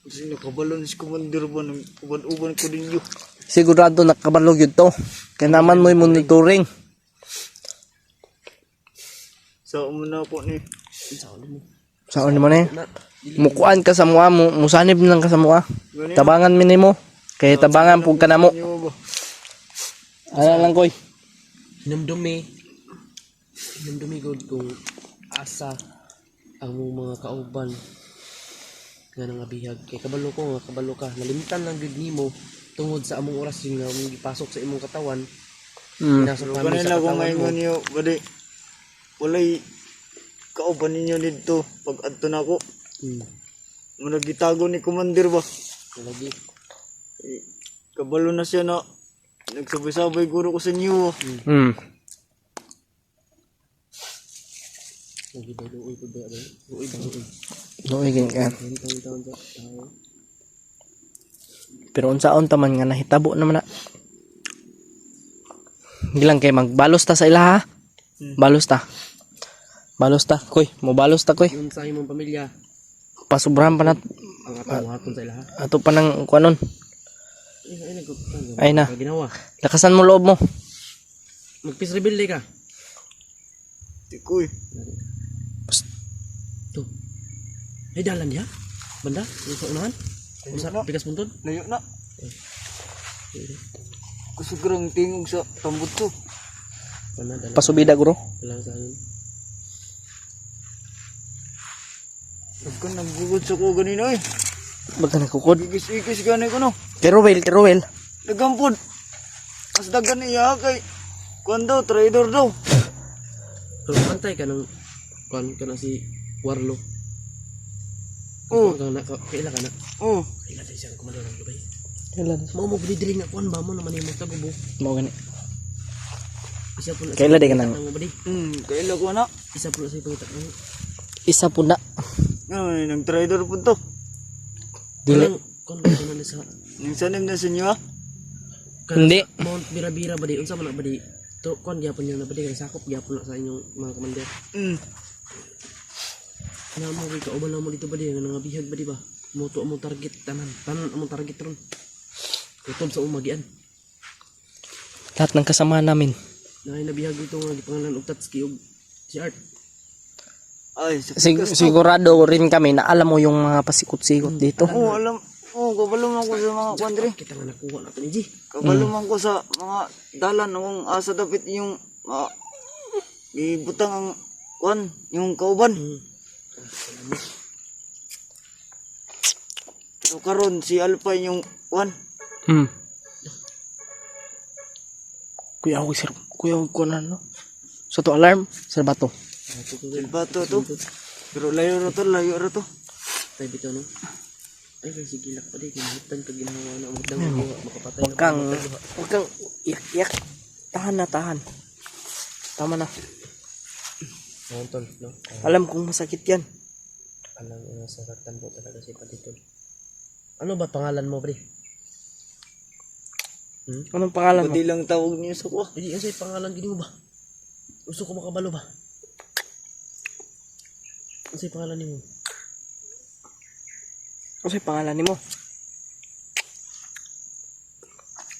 Kasi nakabalon si Commander ba ng uban-uban ko din yun. Sigurado nakabalog yun to. Kaya naman mo'y monitoring. Sa umuna po ni. Saan mo na mukuan ka sa mua, musanib lang ka sa mua. Tabangan minimo. Kaya tabangan pug ka na mo. Ano ba? Ano lang koy. Hinamdumi god kung asa ang mga kauban nga nang abihag kay kabalo ko nga kabalo ka nalimtan lang gud nimo tungod sa among oras yung nga gipasok sa imong katawan. Nasa Pero kami kanila sa ko katawan mo. ngayon niyo, bali, walay kauban ninyo dito pag adto na ako. Managitago ni Commander ba? Lagi Kabalo na siya na nagsabay-sabay guro ko sa inyo. lagi ba luoy pud ba luoy ba luoy Noy gin ka. taon sa Pero unsaon taman nga nahitabo naman na. Gilang kay magbalos ta sa ila ha. Balos ta. Balos ta. Koy, mo balos ta koy. yung sa imong pamilya Pasubrahan pa na ang atong hatun sa ilaha ato pa ng kuanon. ay nagkutang Ay na. ginawa Lakasan mo loob mo. magpis rebelde ka Tikoy. to ay dalan diha banda yung sa unahan usa pikas puntod Layo na. Kusugrang tingog sa tambot to. pana dalan Pasubida guro. dalan sa amin Nagkan naggugod sa ko ganino eh. Baga nakukod. Igis-igis gani ko no. Kerowel. Nagampod. Mas dagan niya kay kuan daw, trader daw. pero pantay ka ng kuan ka na si Warlo Oh. kaila ka na Oh. kaila tayo siyang kumalo ng lubay Kailan? mo budi nga kuan ba mo naman yung tagubo Mo gani. isa po na Kaila di ka nang mo budi Kaila ko na. isa po na sa ipangitak ng isa po na. Ano, nang trader po to. Dili. kuan ba na sa Nang sanim na sa inyo ah. Hindi. Mount Bira-Bira ba di unsa man na ba di to kuan gyapon yung na ba di kay sakop gyapon na sa inyong mga commander na mo kay kauban lang mo dito ba di nga nangabihag ba di ba moto among target tanan among target ron kutob sa umagian Lahat ng kasama namin. na nabihag dito nga gipangalan og Tatsuki og si Art Ay, sa pikas to. Sigurado rin kami na alam mo yung mga pasikot-sikot dito. Oo, alam. Oo, kabalo man ko sa mga kwandre. kita nga nakuha nato ni G Kabalo man ko sa mga dalan kung asa dapat yung ibutang ang kwan, yung kauban. So karon si Alpha yung kwan. Kuya ako sir. Kuya ako kunan no. Sa to alarm, sir bato. Silbato to. Pero layo ra to. tay bitaw no ay kay sige lak pa di kinahittan ka ginawa na magdang makapatay Huwag kang iyak. Tahan. Tama na. tol no Alam kong masakit yan. alam nga sakatan po talaga si Patitol ano ba pangalan mo pre Anong pangalan mo? Pati lang tawag niyo sa ko. hindi kasi pangalan gini mo ba gusto ko makabalo ba ano sa'yo pangalan ni mo Ano yung pangalan ni mo?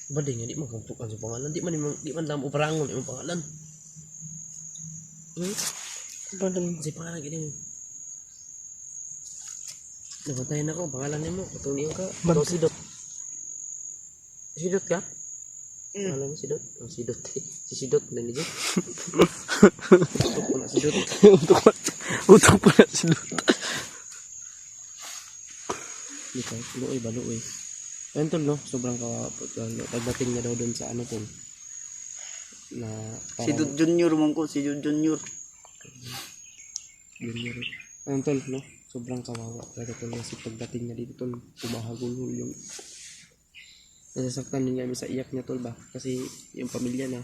ba di nga di mo kumpukan sa pangalan di man damo parangon yung pangalan ano sa'yo pangalan gini mo nabantayan ako pangalan ni mo patuniyo ka ito Sidot ka? Pangalan mo Sidot? Oh, Sidot si Sidot na niyo utok ko na Sidot Utok pa na si Lota. dito luoy ba luoy ayun tol no sobrang pagdating niya daw doon sa ano tol na Si Dud Junior man ko, si Dud Junior. Junior. Ayun tol, no? Sobrang kawawa talaga tol kasi pagdating niya dito tol, tumahagulhol yung nasasaktan din kami sa iyak niya tol ba? Kasi yung pamilya na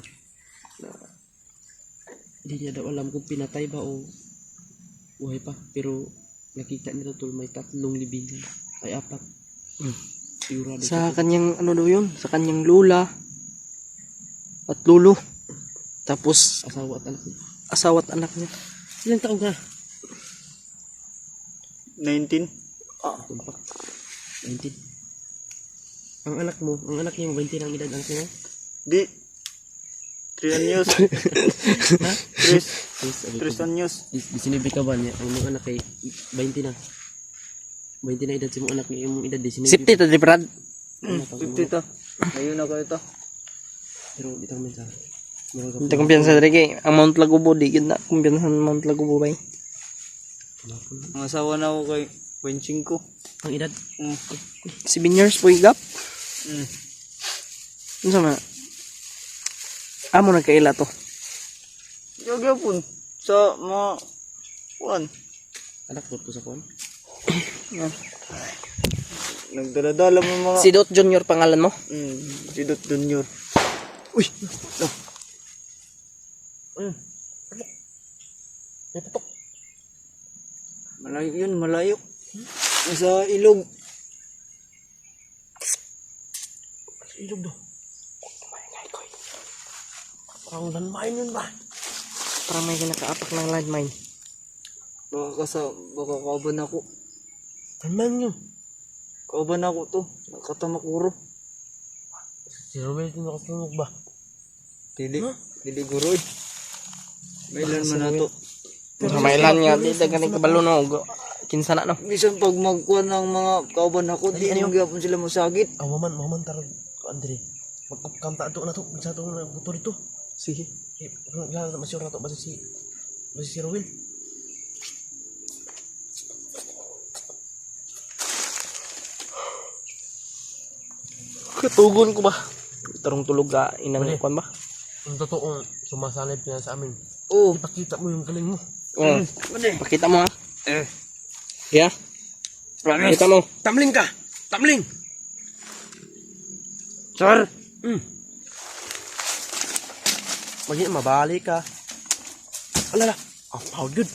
hindi niya daw alam kung pinatay ba o buhay pa. Pero nakita niya tol may 3 libingan. Ay 4. Sigurado Sa siya, tol. kanyang ano daw yun? Sa kanyang lula at lulo. Tapos Asawa at anak niya. asawa at anak niya. Ilang taon ka? 19. Tumpak. 19. Ang anak niya 20 ang edad anak niya. Di. 3 anyos. Ha? 3 anyos. 19 ka ba niya? Ang mga anak ay 20 na. 20 na edad sa mga anak niya. Yung edad 19. Safety to di Brad. 50 ta. Ayun na kayo ta. Pero dito kami sa Hindi kumpiyansa diri kay ang Mount Lagubo di gid na kumpiyansa ang Mount Lagubo bay. Ang asawa na ako kay 25. ang edad. 7 years po gap. Mm. Unsa man? Amo nagkaila to. Gyapon sa mga kuan. Anak ko to sa kon. Nagdala-dala mo mga Si Dot Junior pangalan mo? si Dut Junior. Uy, Ayun. May patok. Malayo yun, malayo. Nasa ilog. Ilog do. Parang landmine yun ba? parang may kinakaapak ng landmine. Baka kauban ako. Landmine yun. Kauban ako to. Nakatamakuro. Si Robert yung nakasunog ba? Dili. Dili guroy. Mailan man na to. Sa mailan nga di dagan ni kabalo no. Kinsa na no. Bisan pag magkuhan ng mga kauban ako, di Ano? mo gyapon sila mosagit. Maman tarag Andre. Magkanta ato na to. Sa to na buto dito. Sige. Ilan na masyur na to basi si Robert. Katugon ko ba? Tarong tulog ka inang Pwede. kwan ba? Ang totoong sumasalib ka sa amin. Oh. Ipakita mo yung galing mo. Oo. Pakita mo ha. Yeah. Pakita mo. Tamling ka! Tamling! Sir. Maging mabalik ka. Alala. Oh, how good.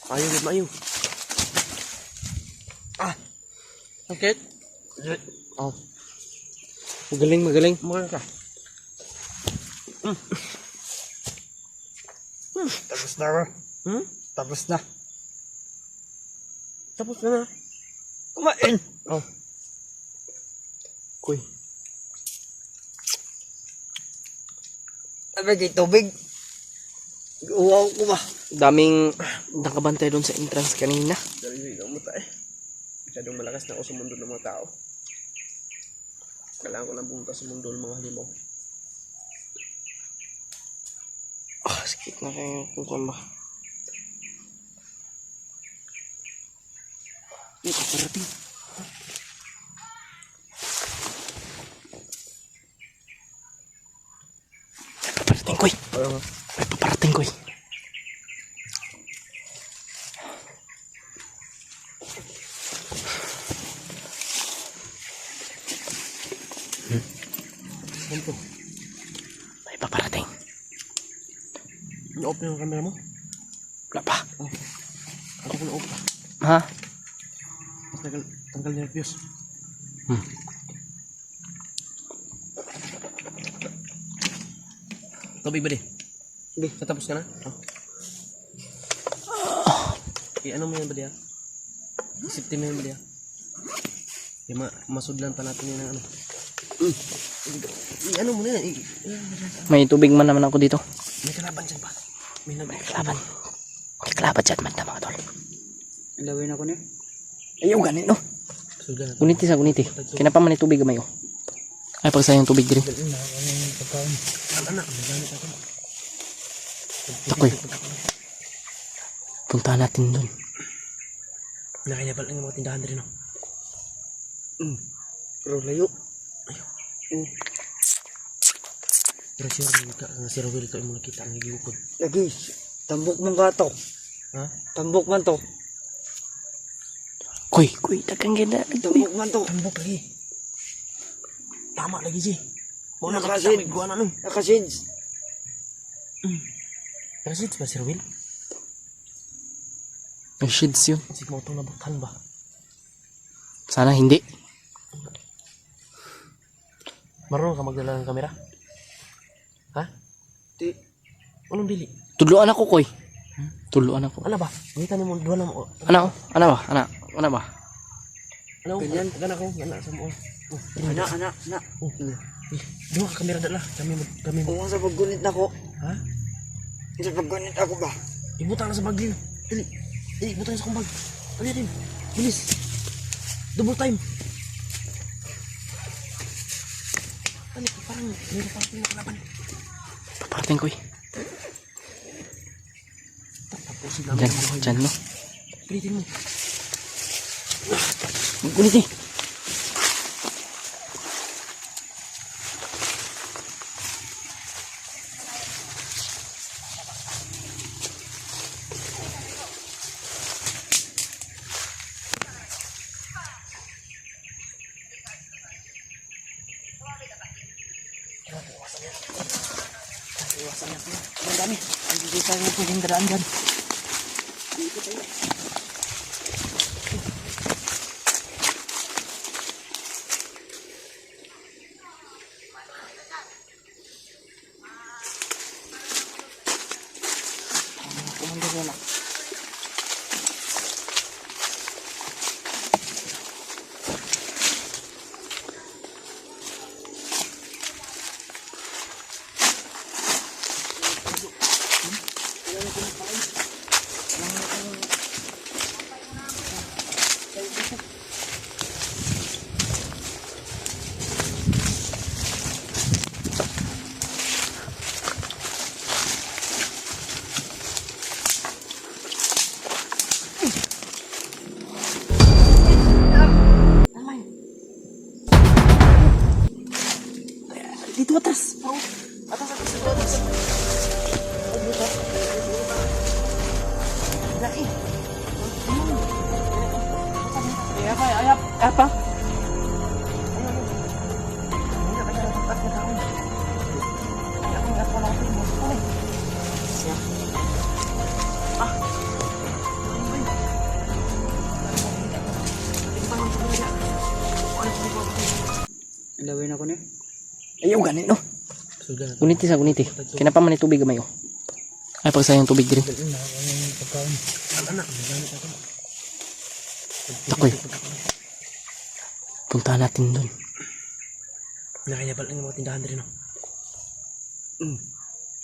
Mayo good, mayo. Sakit? Oh, Magaling, magaling. magaling ka. Tapos na ako. Tapos na. Tapos ka na. Kumain. Oh. Kuy. Sabi kay tubig. Uwaw ko ba? Daming nakabantay doon sa entrance kanina. Dali lang mo tayo. Masyadong malakas na ako sa mundo ng mga tao. Kailangan ko lang pumunta sa mundo ng mga halimaw. Sakit na kayo kung kwan ba. May paparating. Paparating koy. May paparating koy. May paparating. Na-open yung camera mo? Wala pa. Ako ko na-open. Ha? Mas tanggal nervyos. Tubig ba di? Hindi. Katapos ka na? Oh. Ano mo yan ba diya? Isipti mo yan ba diya? Masudlan pa natin yan ng ano. Ano mo na yan? May tubig man naman ako dito. May kalaban dyan ba? May Kalaban. May kalaban dyan man mga tol. Ilawin ako niya. Ayaw ganit no. Sudan. Guniti sa guniti. Kinapa man ni tubig gamayo. Ay pagsayang tubig diri. Anak, nagamit ako. Takoy. Puntahan natin doon. Nakanyabal lang yung mga tindahan rin, no? Pero layo. Pero sure, nga si Rowel to imong nakita ang gigukod. Lagi, tambok man ka to. Ha? Tambok man to. Kuy, dagang gina. Tambok man to. Tambok lagi. Tama lagi si. Mau Nakasid. nakita gua na nun. Nakasids. Nakasid ba si Rowel? Ang shits yun. Kasi mo itong nabuktan ba? Sana hindi. Marunong ka magdala ng kamera? Ha? Di. Anong dili? Tuluan ako, Kuy. Tuluan ako. Ano ba? Ngita ni mo, duwa na mo. Ano ba? Ano ba? Ano? Ganyan. Gana ko, gana sa mo. Ana. Duwa ka kamera dala. Kami mo. Kung sa paggunit na ko. Ha? Sa paggunit ako ba? Ibutang na sa bagyo. Dili. Ibutang sa kumbag. Dali din. Bilis. Double time. Ano? Parang meron pa pinakalaban. Papating, Kuy. Tapusin namin ang buhay. Diyan, no? Pilitin mo. Magkunit eh. Ang dami. Hindi tayo pwedeng daraan dyan. Dito atas. Apa? Ilawin ako ni. Ayaw ganit, no? Sudah. Guniti sa guniti. Kinapa man tubig gamay, oh. Ay, pagsayang tubig din. Takoy. Puntahan natin dun. Nakayabal ang mga tindahan rin, no?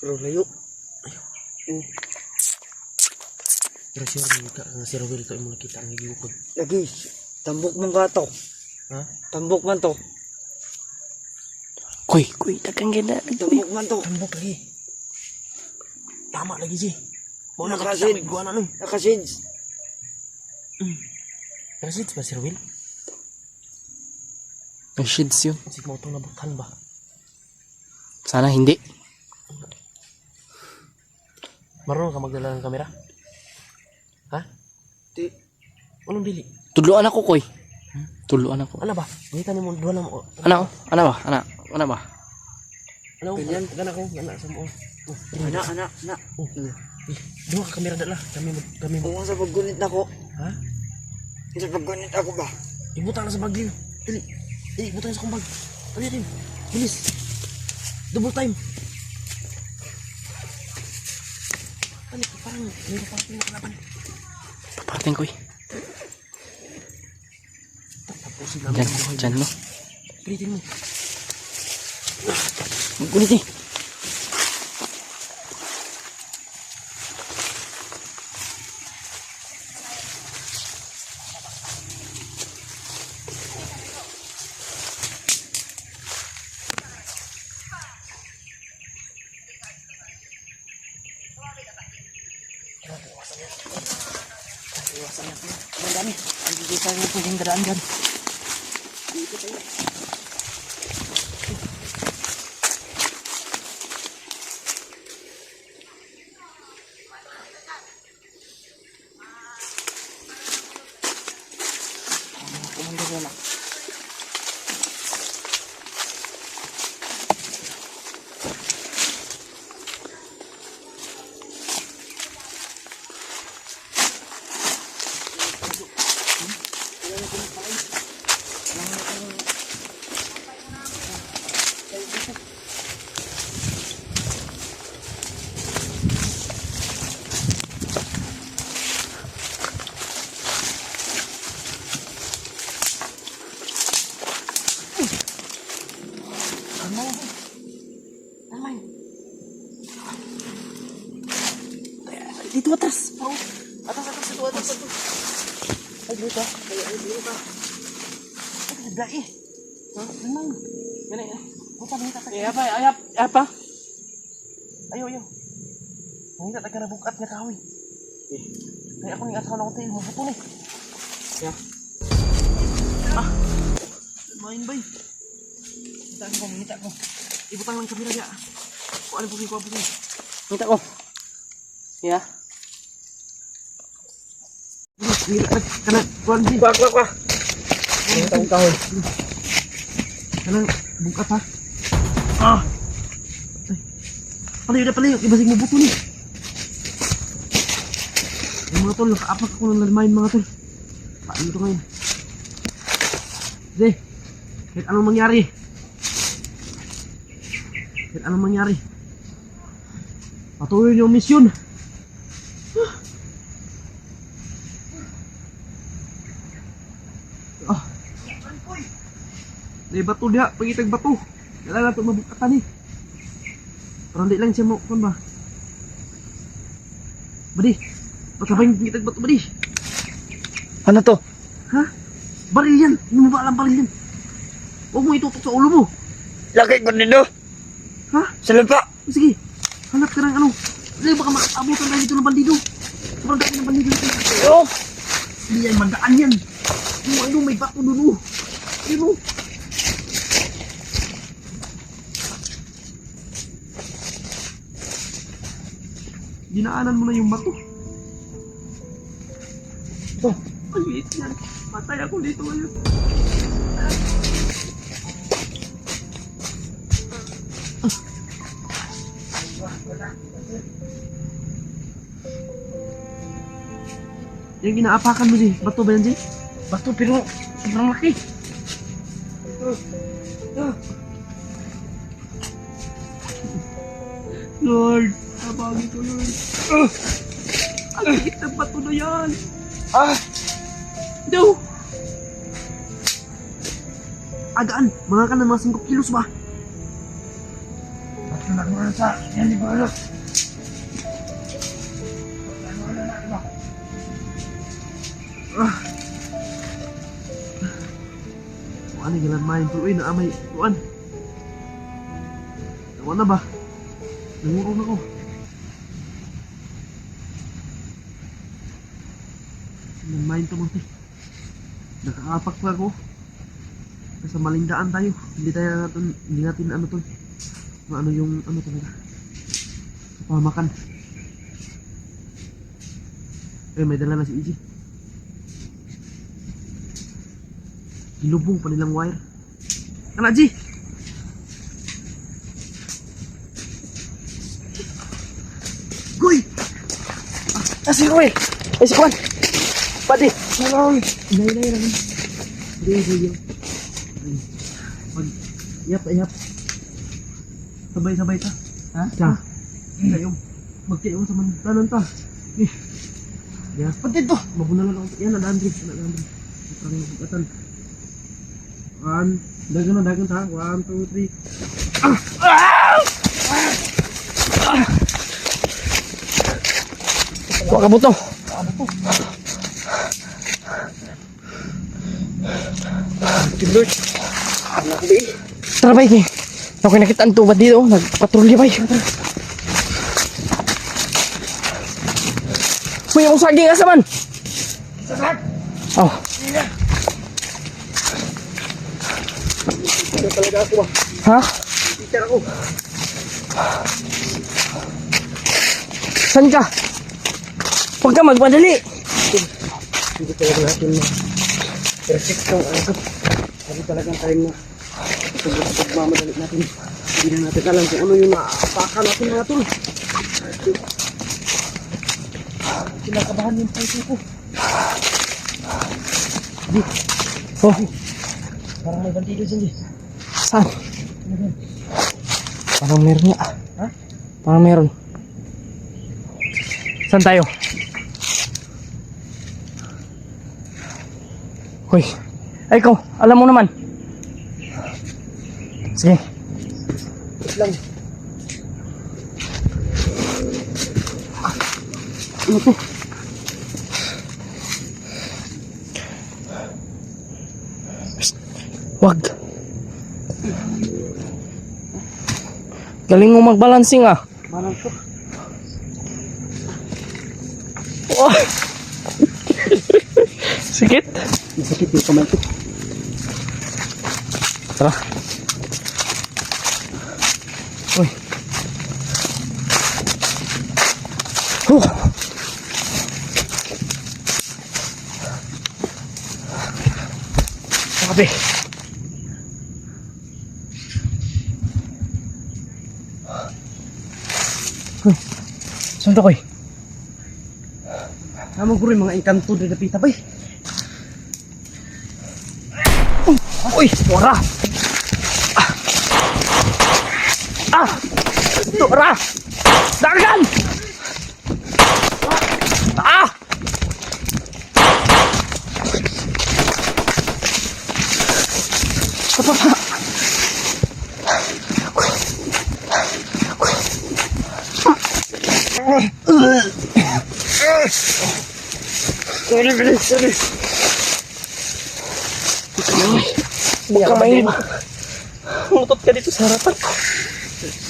Pero layo. Pero sure, nga si Rowel to imong nakita ang gigukod. Lagi, tambok man ka to. Ha? Tambok man to. Kuy, dagang gina. Tambok man to. Tambok lagi. Tama lagi si. Mau Nakasid. nakita gua na nun. Nakasids. Nakasid ba si Rowel? Ang shits yun. Kasi mo itong nabuktan ba? Sana hindi. Marunong ka magdala ng kamera? Ha? Di. Anong dili? Tuluan ako, Kuy. Tuluan ako. Ano ba? Ngita ni mo, duwa na mo. Ano ba? Ano ba? Ano? Ganyan. Gana ko, gana sa mo. Ana. Duwa ka kamera dala. Kami mo. Kung sa paggunit na ko. Ha? Sa paggunit ako ba? Ibutang na sa bagyo. Dili. Ibutang sa kumbag. Dali din. Bilis. Double time. Ano? Parang meron pa pinakalaban. Papating, Kuy. Tapusin namin ang buhay. Diyan, no? Pilitin mo. Magkunit eh. Ang dami. Hindi tayo pwedeng daraan dyan. Dito atas. Oh. Atas atas. Ay dito. Ay dito. Ay dai. Ha? Memang. Gani. Buta minta tak. Apa? Ayo. Minta tak kena bukat nga kahoy. Kaya ako ni asawa ng tayo mo buto ni. Ya. Main bay. Minta ko. Ibutang lang kamera ya. Ko ano ko. Minta ko. Ya. Kena kuan di. Kuah. Ini tahu kahoy. Kena bukat ha. Palayo, ibasig mo buto ni. Yung mga tol, nakaapak ako ng lalmain mga tol. Paano ito ngayon? Kahit anong mangyari. Patuloy yung misyon. May bato diha, pagitag bato. Kailangan ito mabukatan eh. Parang di lang siya mo, kan ba? Badi, pagkabay yung pagitag bato, badi. Ano to? Ha? Baril yan, hindi mo ba alam baril yan? Huwag mo itutok sa ulo mo. Laki ko nito. Ha? Sa lupa. Sige, hanap ka ng ano. Hindi, baka makaabutan tayo dito ng bandido. Sobrang dami ng bandido dito. Oh! Hindi yan, magdaan yan. Ano, may bato doon oh. Ayun oh. Dinaanan mo na yung bato. Oh, ay, wait yan. Patay ako dito ngayon. Yung inaapakan mo, Jay. Bato ba yan, Jay? Bato pero sobrang laki. Lord, tabangin ko, Lord. Ang higit ng bato na yan. No! Agaan, mga ka ng mga 5 kilos ba? Ba't na naman sa yan ni Balot? Ano yung galan main tuloy na amay tuan. Tawa na ba? Nangurong ako. Main to mo. Nakaapak pa ako. Nasa malindaan tayo. Hindi natin ano to. Ano yung ano talaga. Pamakan. May dala na si Iji. Gilubong pa nilang wire. Ano, Ji? Goy! Si Kuy. Si Kuan. Padi. Salong! Inay lang. Hindi. Yap. Sabay-sabay ta. Ha? Siya. Kayo. Magkayo sa mantanan ta. Yes. Pati to. Mabunalan ako. Yan, Andri. Parang magkatan. Dagan ta. 1, 2, 3. Kuha ka buto. Lord. Tara bay. Ako nakitaan to ba dito? Nagpatrolya bay. Uy, ang saging asa man? Sasak! Oh. Ano talaga ako ba? Ha? Teacher ako. Saan ka? Huwag ka magmadali. Hindi talaga natin perfectong ano. Sabi talagang time na pagmamadali natin. Hindi na natin alam kung ano yung maapakan natin mga tol. Kinakabahan yung puso ko. Di. Oh, Parang may bandido dyan di. saan? Parang meron nga. Ha? Parang meron. Saan tayo? Hoy. Ay, ikaw. Alam mo naman. Sige. Wait lang. Ano to? Wag. Galing mo magbalancing ah. Manang to. Oh. Sikit. Masakit yung kamay ko. Tara. Uy. Sabi. Saan to, Koy? Naman ko rin mga engkanto na napita ba eh. Uy! Wara! Ah! Wara! Dagan! Ah! Apa pa? Sorry. Huwag ka maingay. Mutot ka dito sa harapan.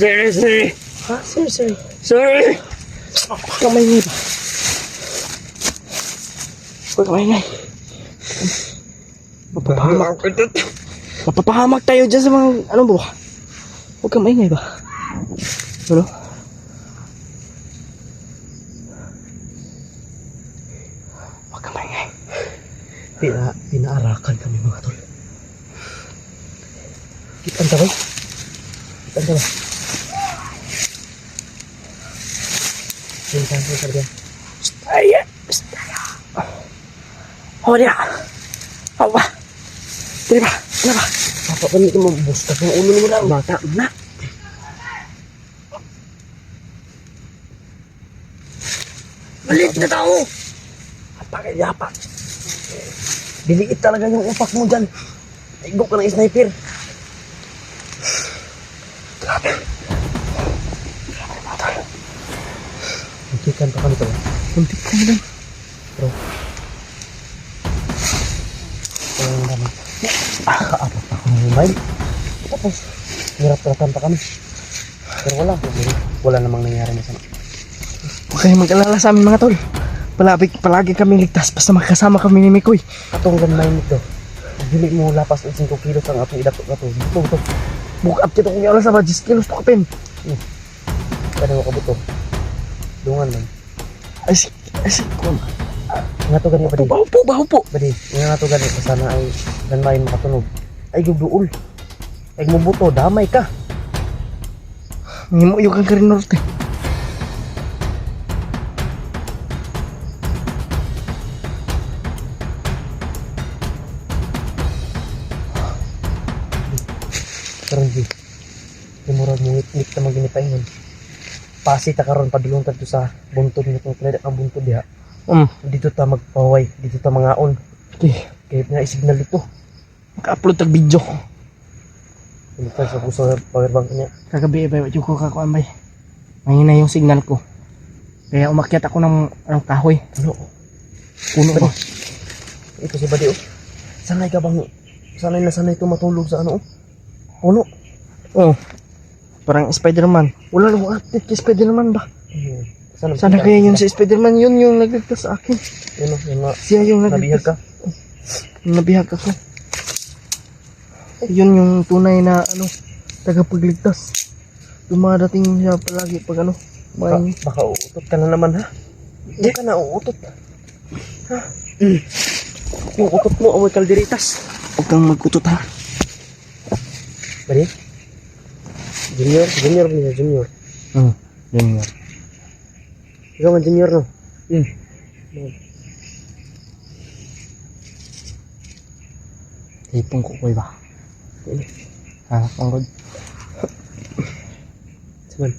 Sorry. Ha? Sorry. Sorry. Huwag ka maingay ba? Huwag ka maingay. Mapapahamak tayo dyan sa mga, ano ba? Huwag ka maingay ba? Ano? Huwag ka maingay. Pinaarakan kami mga tol. Kitan ka ba? Sinisan ka. Ay! Oh, dia. Apa? Terima. Kenapa? Papa kan itu membustak ng ulo mo lang. Bata na. Balik na tao! At pakayapa. Diliit talaga yung upak mo dyan. Igo ka ng sniper. Grabe. Muntikan pa kami to. Muntik ka lang. Bro. Ayun naman. Kaabot pa kami ng mile. Tapos, hirap-hirapan pa kami. Pero wala. Wala namang nangyari na sana. Huwag kayong mag-alala sa amin mga tol. Palagi kami ligtas basta makasama kami ni Mikoy. Atong ganmay nito. Dili mo lapas ng 5 kilos ang atong idato-dato. Ito. Bukat kita kung yala sa ba 10 kilos to kapin. Kada mo kabuto. Dungan man. Ay, kung. Nga to gani ba di? Baho po. Badi, nga to gani. Sana ay ganmay makatunog. Ay gugduol. Ay mubuto, damay ka. Ngimo yung kang karin norte. Karon di. Murag mo ngit ta maginipaingon. Pasi ta karon padulong ta to sa buntod nito pwede ang buntod diha. Dito ta magpaway, dito ta mangaon. Okay. Kaya na signal dito. Maka-upload tag video. Dito sa puso power bank niya. Kagabi ba yung ko kakuan bay. Mahina yung signal ko. Kaya umakyat ako ng kahoy. Ano? Puno ko. Ito si Badi oh. Sanay ka bang sanay na sanay to matulog sa ano oh? Puno. Oh. Parang Spider-Man. Wala namang update kay Spider-Man ba? Sana kaya yun si Spider-Man yun yung nagligtas sa akin. Yun oh, yun nga. Siya yung Nabihag nagligtas. ka. Yung nabihag ako. Yun yung tunay na tagapagligtas. Dumadating siya palagi pag Baka uutot ka na naman ha? Hindi ka na uutot. Ha? yung utot mo, amoy kalderitas. Huwag kang magkutot ha. Bali? Junior? Junior niya, junior. Yun nga. Ikaw nga junior, no? Ipong kukoy ba? Ha, panggod. Saman.